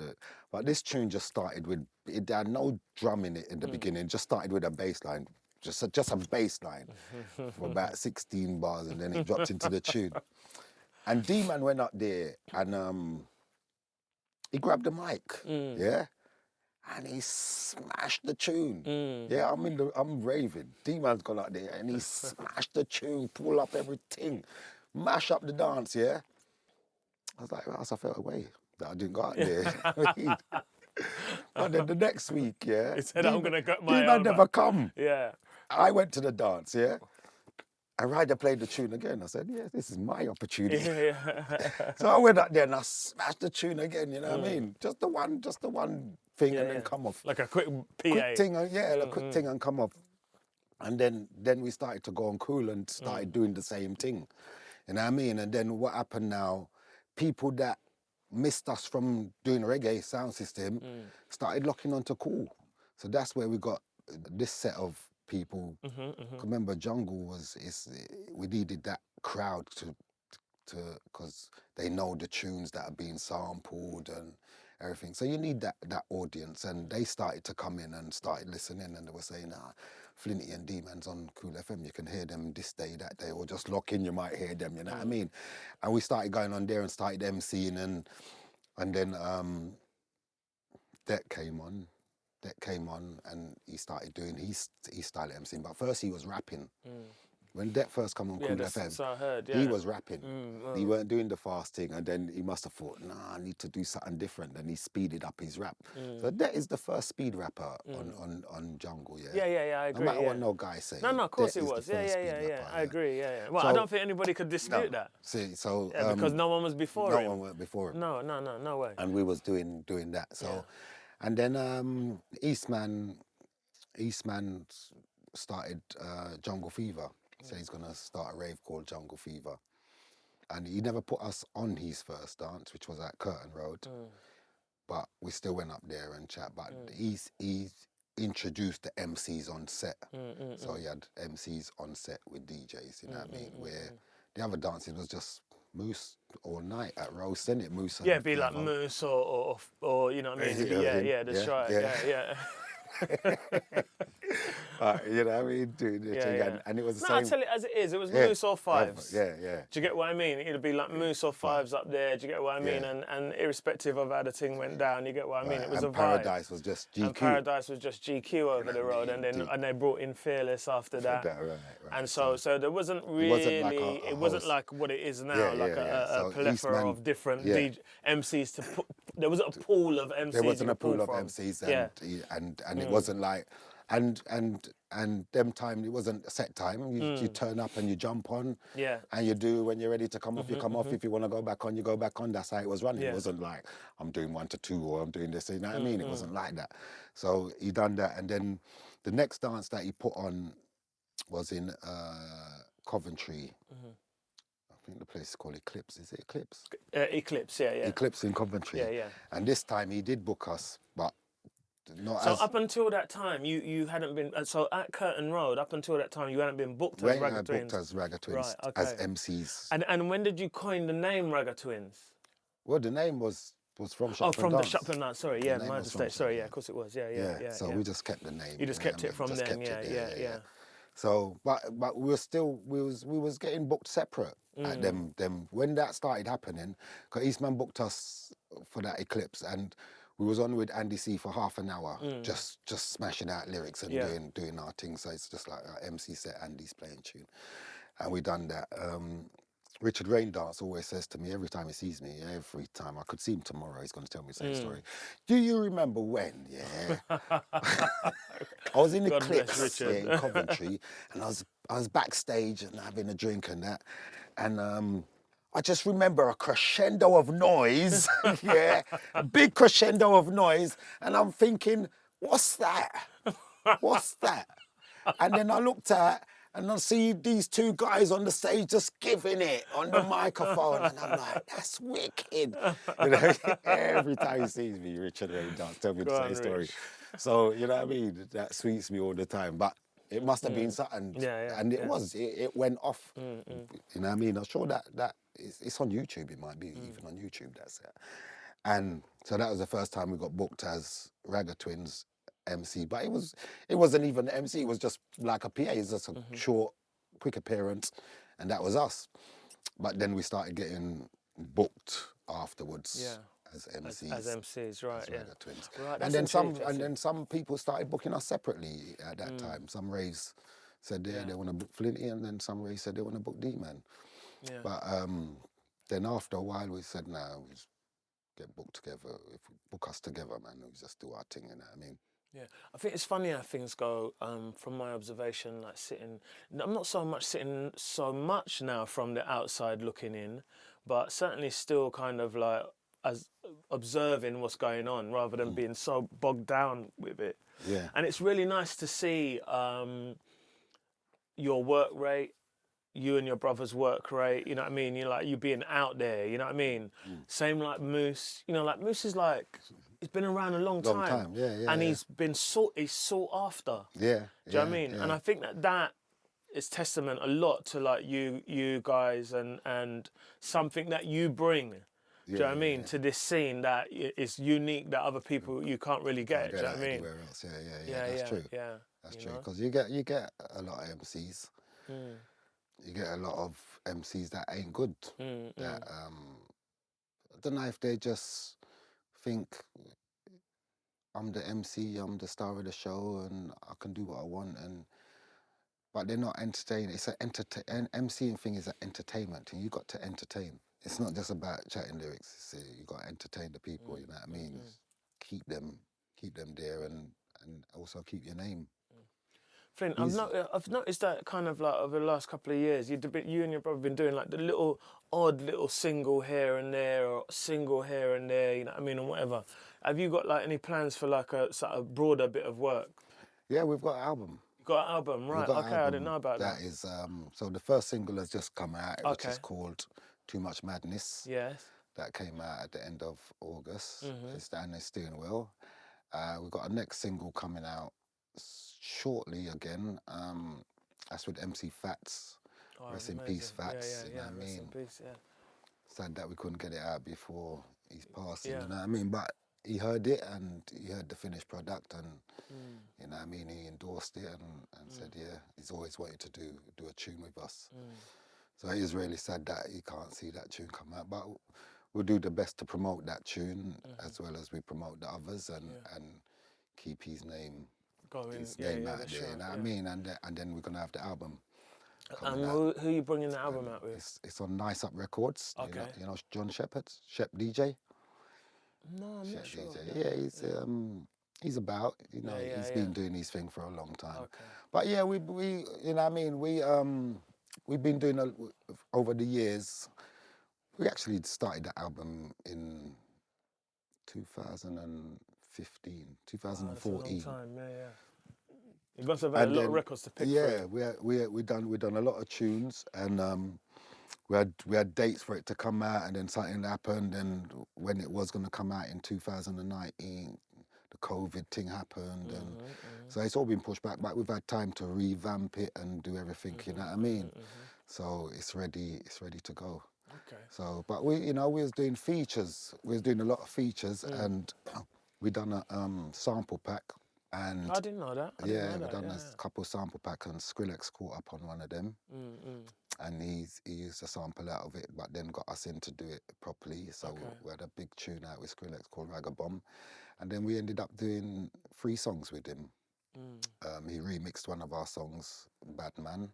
but this tune just started with, it had no drum in it in the beginning. It just started with a bass line, just a bass line for about 16 bars, and then it dropped into the tune. And D-Man went up there and he grabbed the mic, yeah? And he smashed the tune. Yeah, I'm raving. D-Man's gone out there and he smashed the tune, pull up everything, mash up the dance, yeah? I was like, I felt away that I didn't go out there. But then the next week, yeah? He said, I'm going to get my D-Man own never back. come. Yeah. I went to the dance, yeah? And Ryder played the tune again. I said, yeah, this is my opportunity. Yeah. So I went up there and I smashed the tune again, you know what I mean? Just the one thing and then come off. Like a quick PA. Quick thing, a quick thing and come off. And then we started to go on cool and started doing the same thing. You know what I mean? And then what happened now, people that missed us from doing reggae sound system started locking onto cool. So that's where we got this set of people. Remember, jungle we needed that crowd to because they know the tunes that are being sampled and everything. So you need that audience, and they started to come in and started listening, and they were saying, Flinty and D-Man's on Cool FM, you can hear them this day, that day, or just lock in, you might hear them, you know what I mean? And we started going on there and started emceeing, and then Det came on and he started doing his style of emceeing, but first he was rapping. When Det first come on Cool FM, so I heard, he was rapping. He weren't doing the fast thing, and then he must have thought, I need to do something different, and he speeded up his rap. So Det is the first speed rapper on Jungle, yeah? Yeah, I agree. No matter what no guy say. No, of course Det he is the was. first speed rapper, I agree, Well, So, I don't think anybody could dispute that. See, so... because no one was before him. No one went before him. No way. And we was doing that, so... And then Eastman started Jungle Fever. So he's going to start a rave called Jungle Fever. And he never put us on his first dance, which was at Curtain Road. But we still went up there and chat. But he's introduced the MCs on set. So he had MCs on set with DJs, you know what I mean? Where the other dances was just Moose all night at Rose, innit? Moose. Yeah, it'd be like Moose or you know what I mean? That's right. Yeah. You know what I mean? Doing the thing. And it was the same. I tell it as it is. It was Moose or Fives. Yeah. Do you get what I mean? It'd be like Moose or Fives up there. Do you get what I mean? And irrespective of how the thing went down, you get what I mean? It was a vibe. Paradise was just GQ. And Paradise was just GQ over the road, and then they brought in Fearless after that. Right. And so there wasn't really. It wasn't like what it is now, like a plethora of different MCs to put. There wasn't a pool of MCs. There wasn't a pool of MCs, and it wasn't like. And them time, it wasn't a set time. You turn up and you jump on. Yeah. And you do, when you're ready to come off, you come off. If you want to go back on, you go back on. That's how it was running. It wasn't like, I'm doing 1 to 2 or I'm doing this. You know what I mean? It wasn't like that. So he done that. And then the next dance that he put on was in Coventry. I think the place is called Eclipse. Is it Eclipse? Eclipse, yeah. Eclipse in Coventry. Yeah. And this time he did book us, but up until that time, you hadn't been... So at Curtain Road, up until that time, you hadn't been booked as Ragga Twins? Booked as Ragga Twins, as MCs. And when did you coin the name Ragga Twins? Well, the name was from Shop and Dance. The Shop and Dance, sorry, my mistake. Sorry, of course it was, yeah. So we just kept the name. You just kept it from then, yeah. So, but we were still, we was getting booked separate at them. When that started happening, because Eastman booked us for that Eclipse, and we was on with Andy C for half an hour, just smashing out lyrics and doing our thing. So it's just like our MC set, Andy's playing tune. And we done that. Richard Raindance always says to me, every time he sees me, every time, I could see him tomorrow, he's going to tell me the same story. Do you remember when? Yeah. I was in the Eclipse in Coventry, and I was backstage and having a drink and that. And I just remember a crescendo of noise, a big crescendo of noise. And I'm thinking, what's that? What's that? And then I looked at, and I see these two guys on the stage just giving it on the microphone. And I'm like, that's wicked. You know, every time he sees me, Richard Raindance tells me the same story. So, you know what I mean? That sweets me all the time. But it must have been something. And it was. It went off. You know what I mean? I'm sure that it's on YouTube. It might be even on YouTube, that's it. And so that was the first time we got booked as Ragga Twins MC, but it wasn't even MC, it was just like a PA, it's just a short, quick appearance, and that was us. But then we started getting booked afterwards as MCs. As MCs, right? As Ragga Twins. Right. And then some people started booking us separately at that time. Some raves said they want to book Flinty, and then some raves said they want to book D-Man. Yeah. But then after a while, we said, "Nah, we just get booked together. If we book us together, man, we just do our thing." You know what I mean? Yeah, I think it's funny how things go. From my observation, like I'm not so much sitting so much now from the outside looking in, but certainly still kind of like as observing what's going on rather than being so bogged down with it. Yeah. And it's really nice to see your work rate, you and your brother's work rate, you know what I mean? You're like, you being out there, you know what I mean? Same like Moose, you know, like Moose is like, he's been around a long time. Yeah, and he's sought after. Yeah. Do you know what I mean? And I think that is testament a lot to like you guys and something that you bring. Do you know what I mean? To this scene that is unique that other people you can't really get. Do you know what I mean? Anywhere else. Yeah. That's true. Yeah. That's true. Because you get a lot of MCs. You get a lot of MCs that ain't good. That I don't know if they just think I'm the MC, I'm the star of the show, and I can do what I want, but they're not entertaining. It's an MCing thing is an entertainment, and you got to entertain. It's not just about chatting lyrics. You got to entertain the people. You know what I mean? Keep them there, and also keep your name. Flint, I've noticed that kind of like over the last couple of years, you and your brother have been doing like the odd little single here and there, or single here and there, you know what I mean, and whatever. Have you got like any plans for like a sort of broader bit of work? Yeah, we've got an album. You've got an album, right? Okay, I didn't know about that. That is, so the first single has just come out, which is called Too Much Madness. Yes. That came out at the end of August. It's doing well. We've got a next single coming out shortly again. That's with MC Fats. Rest in peace, Fats. You know what I mean? Rest in peace, Sad that we couldn't get it out before his passing. You know what I mean? But he heard it, and he heard the finished product, and you know what I mean, he endorsed it and said, yeah, he's always wanted to do a tune with us. So it is really sad that he can't see that tune come out, but we'll do the best to promote that tune as well as we promote the others, and keep his name out there, you know what I mean? And then we're gonna have the album. And who are you bringing the album out with? It's on Nice Up Records. Okay. You know John Shepherd, Shep DJ. No, I'm not sure. DJ. Yeah, he's about. You know, he's been doing his thing for a long time. Okay. But yeah, we you know what I mean, we've been doing over the years. We actually started the album in 2015, 2014. That's a long time, yeah. You must have had a lot of records to pick from. Yeah, we done a lot of tunes, and we had dates for it to come out, and then something happened, and when it was going to come out in 2019, the COVID thing happened, and so it's all been pushed back. But we've had time to revamp it and do everything. You know what I mean? So it's ready to go. Okay. So, but we was doing features. We was doing a lot of features, and we done a sample pack. And I didn't know that. We've done a couple sample pack, and Skrillex caught up on one of them. And he used a sample out of it, but then got us in to do it properly. So we had a big tune out with Skrillex called Ragga Bomb. And then we ended up doing 3 songs with him. He remixed one of our songs, Badman.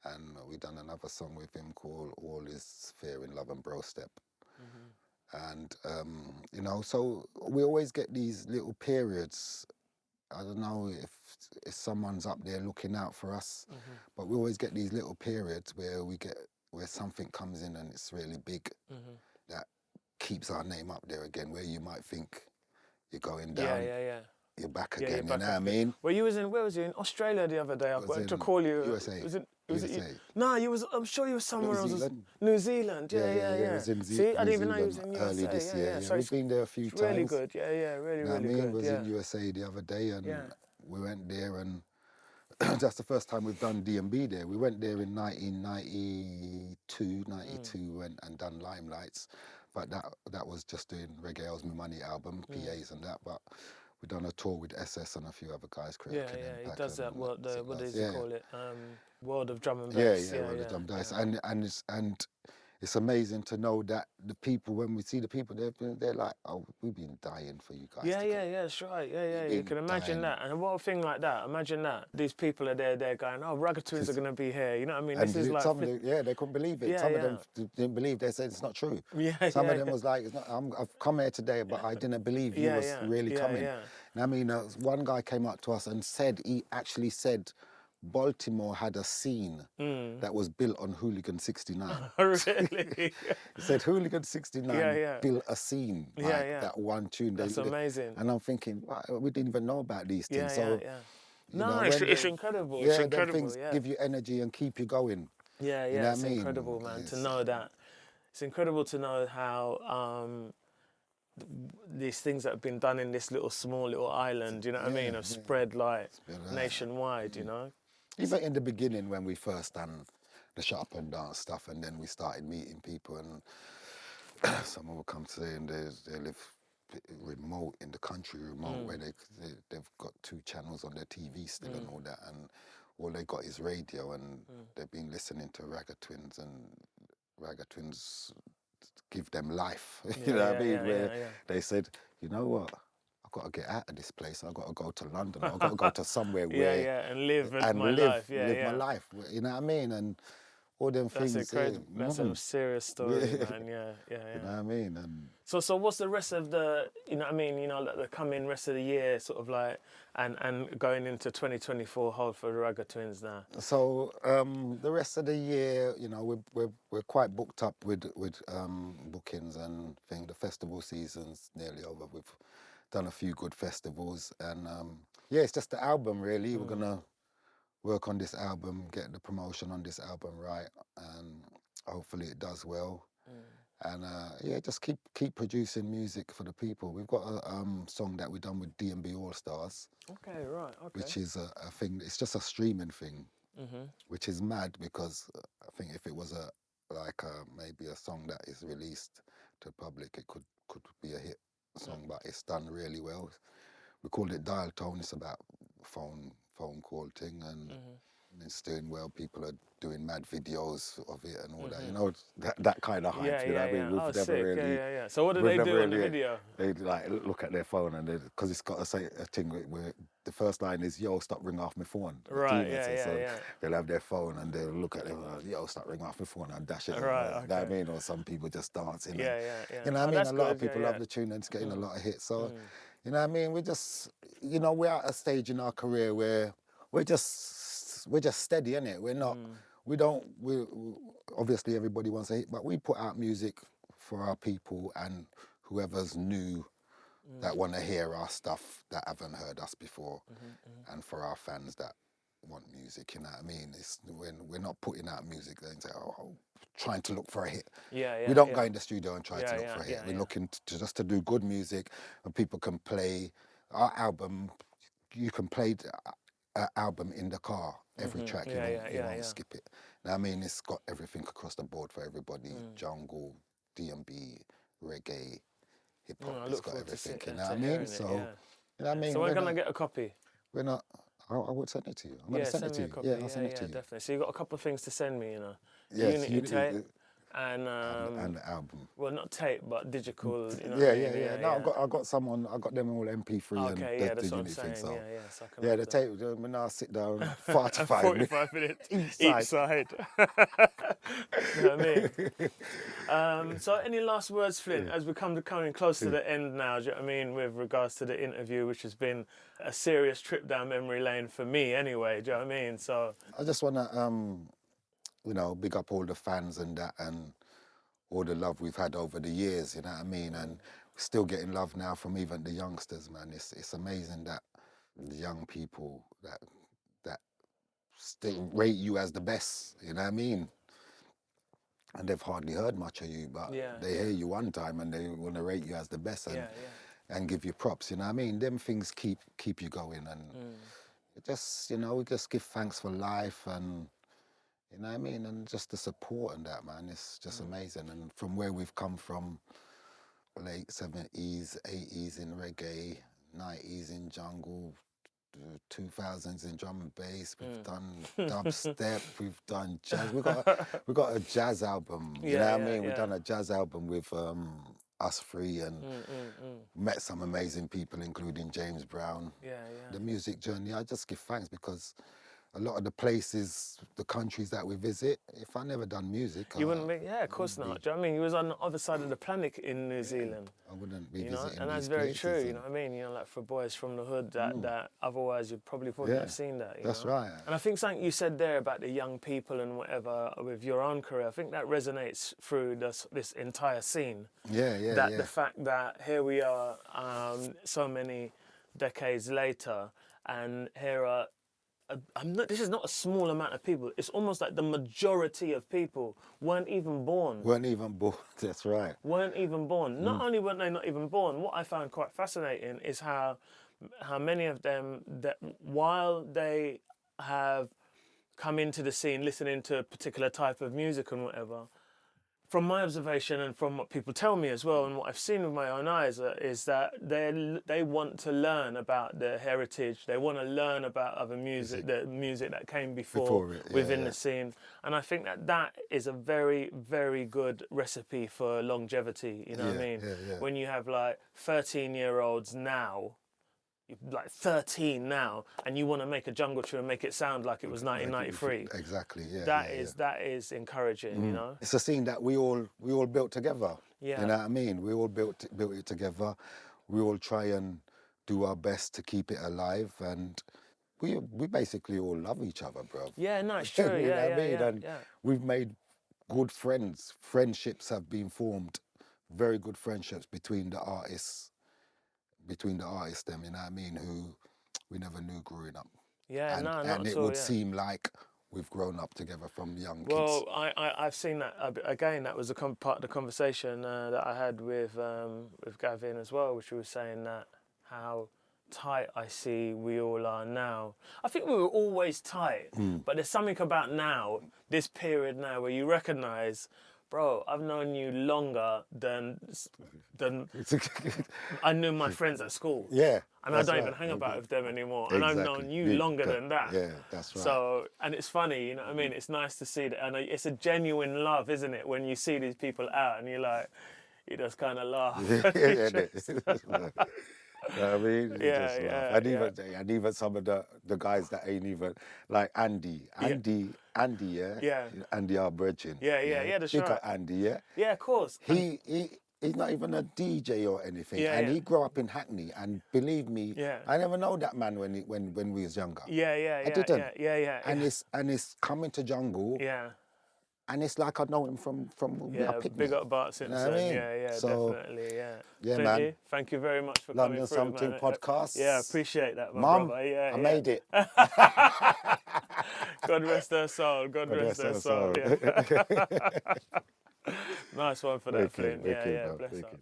And we done another song with him called All Is Fair in Love and Bro Step. And, so we always get these little periods. I don't know if someone's up there looking out for us, but we always get these little periods where something comes in and it's really big, that keeps our name up there again, where you might think you're going down. You're back again, you know what I mean? Well, where was you? In Australia the other day. I got to call you. USA. Was it you? No, I'm sure you were somewhere else. New Zealand. Yeah. It was in See, I didn't even know you was in USA. Early this year. So we've been there a few times. Really good. Yeah, really, you know really what I mean? good. Was in USA the other day, and we went there, and that's the first time we've done D&B there. We went there in 1992, went and done Limelights, but that was just doing Reggae Owes Me Money album, PAs and that, but we done a tour with SS and a few other guys. Yeah, he does that. What does he call it? World of Drum and Bass. World of Drum and Bass. And it's amazing to know that the people, when we see the people, they're like, oh, we've been dying for you guys. That's right. You can imagine that. And what a thing like that. Imagine that. These people are there going, oh, Ragga Twins are going to be here. You know what I mean? And this is like... they couldn't believe it. Some of them didn't believe. They said it's not true. Some of them was like, it's not, I've come here today, but I didn't believe you was really coming. And I mean, one guy came up to us and said, he actually said, Baltimore had a scene that was built on Hooligan 69. Really? He said Hooligan 69 built a scene like that one tune. That's amazing. And I'm thinking, wow, we didn't even know about these things. No, it's incredible. It's incredible. Things give you energy and keep you going. It's incredible, man, to know that. It's incredible to know how these things that have been done in this small little island, you know what I mean, have spread like nationwide, you know. Even in the beginning when we first done the shut up and dance stuff, and then we started meeting people, and someone would come to say, and they live remote in the country, where they've got 2 channels on their TV still and all that, and all they got is radio, and they've been listening to Ragga Twins, and Ragga Twins give them life. You know what I mean? They said, you know what? I've got to get out of this place. I've got to go to London. I've got to go to somewhere where... and live my life. Live my life. You know what I mean? And all them things. That's incredible. That's a serious story, man. Yeah. You know what I mean? And so what's the rest of the, you know what I mean, the coming rest of the year, sort of like, and going into 2024 hold for the Ragga Twins now? So the rest of the year, we're quite booked up with bookings and things. The festival season's nearly over. We've done a few good festivals, and it's just the album really. We're gonna work on this album, get the promotion on this album right, and hopefully it does well. And just keep producing music for the people. We've got a song that we've done with D&B All Stars. Okay, right. Okay. Which is a thing. It's just a streaming thing, which is mad, because I think if it was maybe a song that is released to the public, it could be a hit song, but it's done really well. We called it Dial Tone. It's about phone call thing, and it's doing well. People are doing mad videos of it and all that. That kind of hype. You know what I mean? We've never really. So what do they do in the video? They like look at their phone, and because it's got to say a thing where the first line is "Yo, stop ringing off my phone." Right. So they'll have their phone and they'll look at it. Yo, stop ringing off my phone, and dash it. Right. You know what I mean? Or some people just dancing. Yeah. You know what I mean? A lot of people love the tune, and it's getting a lot of hits. So you know what I mean? We just, we're at a stage in our career where we're just steady, innit? We're not. We obviously everybody wants a hit, but we put out music for our people and whoever's new that want to hear our stuff that haven't heard us before, and for our fans that want music, you know what I mean? It's when we're not putting out music and say, trying to look for a hit. We don't go in the studio and try to look for a hit. We're looking just to do good music, and people can play our album. You can play the album in the car, every track. You won't skip it. Now, I mean, it's got everything across the board for everybody. Jungle, D&B, reggae, hip hop. It's got everything. You know what I mean? So, you know what I mean? So we're gonna get a copy. We're not. I would send it to you. I'm gonna send it to you. Yeah, I'll send it to you. Definitely. So you got a couple of things to send me, Yes, Unity tape and the album. Well, not tape, but digital. No, I got them all MP3 and the Unity thing. So the tape. When I sit down, 45 minutes each side. You know what I mean? So any last words, Flint, as we coming close to the end now, do you know what I mean, with regards to the interview, which has been a serious trip down memory lane for me anyway, do you know what I mean? So I just want to, big up all the fans and that, and all the love we've had over the years, you know what I mean? And we're still getting love now from even the youngsters, man. It's amazing that the young people that still rate you as the best, you know what I mean? And they've hardly heard much of you, but they hear you one time and they want to rate you as the best and give you props, you know what I mean? Them things keep you going, and just, we just give thanks for life, and you know what I mean? And just the support and that, man, it's just amazing. And from where we've come from, late 70s, 80s in reggae, 90s in jungle, 2000s in drum and bass. We've done dubstep. We've done jazz. We got a jazz album. You know what I mean? We've done a jazz album with us three, and met some amazing people, including James Brown. The music journey. I just give thanks because a lot of the places, the countries that we visit, if I never done music, you wouldn't be. Yeah, of course not. Do you know what I mean? You was on the other side of the planet in New Zealand. I wouldn't be you know, visiting and that's these very places, true. You know what I mean? You know, like for boys from the hood, that otherwise you probably wouldn't have seen that. That's know? right. And I think something you said there about the young people and whatever with your own career, I think that resonates through this entire scene. The fact that here we are, so many decades later, and here are. This is not a small amount of people. It's almost like the majority of people weren't even born. That's right. Weren't even born. Not only weren't they not even born, what I found quite fascinating is how many of them, that while they have come into the scene listening to a particular type of music and whatever, from my observation and from what people tell me as well, and what I've seen with my own eyes, is that they want to learn about their heritage. They want to learn about other music, the music that came before it, within the scene. And I think that is a very, very good recipe for longevity. You know what I mean? When you have like 13-year-olds now, like 13 now, and you want to make a jungle tune and make it sound like it was 1993. Exactly. That is encouraging. You know, it's a scene that we all built together. You know what I mean? We all built it together. We all try and do our best to keep it alive, and we basically all love each other, bro. Yeah, no, it's true. You know what I mean? And we've made good friends. Friendships have been formed, very good friendships between the artists. Them, you know what I mean, who we never knew growing up. And it would seem like we've grown up together from young kids. Well, I've seen that again. That was part of the conversation that I had with Gavin as well, which was saying that how tight I see we all are now. I think we were always tight, but there's something about now, this period now, where you recognise, bro, I've known you longer than I knew my friends at school. Yeah. And I don't even hang about with them anymore. And I've known you longer than that. Yeah, that's right. So, and it's funny, you know what I mean? It's nice to see that. And it's a genuine love, isn't it? When you see these people out and you're like, you just kind of laugh. You know what I mean? And even some of the guys that ain't even, like Andy, Andy, our brethren. That's right. Got Andy, Yeah, of course. He's not even a DJ or anything, he grew up in Hackney, and believe me, I never know that man when we was younger. I didn't. And it's coming to jungle. And it's like I know him from big up Bart Simpson. You know what I mean? So, definitely, Flinty, man. Thank you very much for London coming through, Something man. podcast. Yeah, appreciate that, my Mum, brother. I made it. God rest her soul. God rest her soul. Yeah. Nice one for that, Flint. Bless her.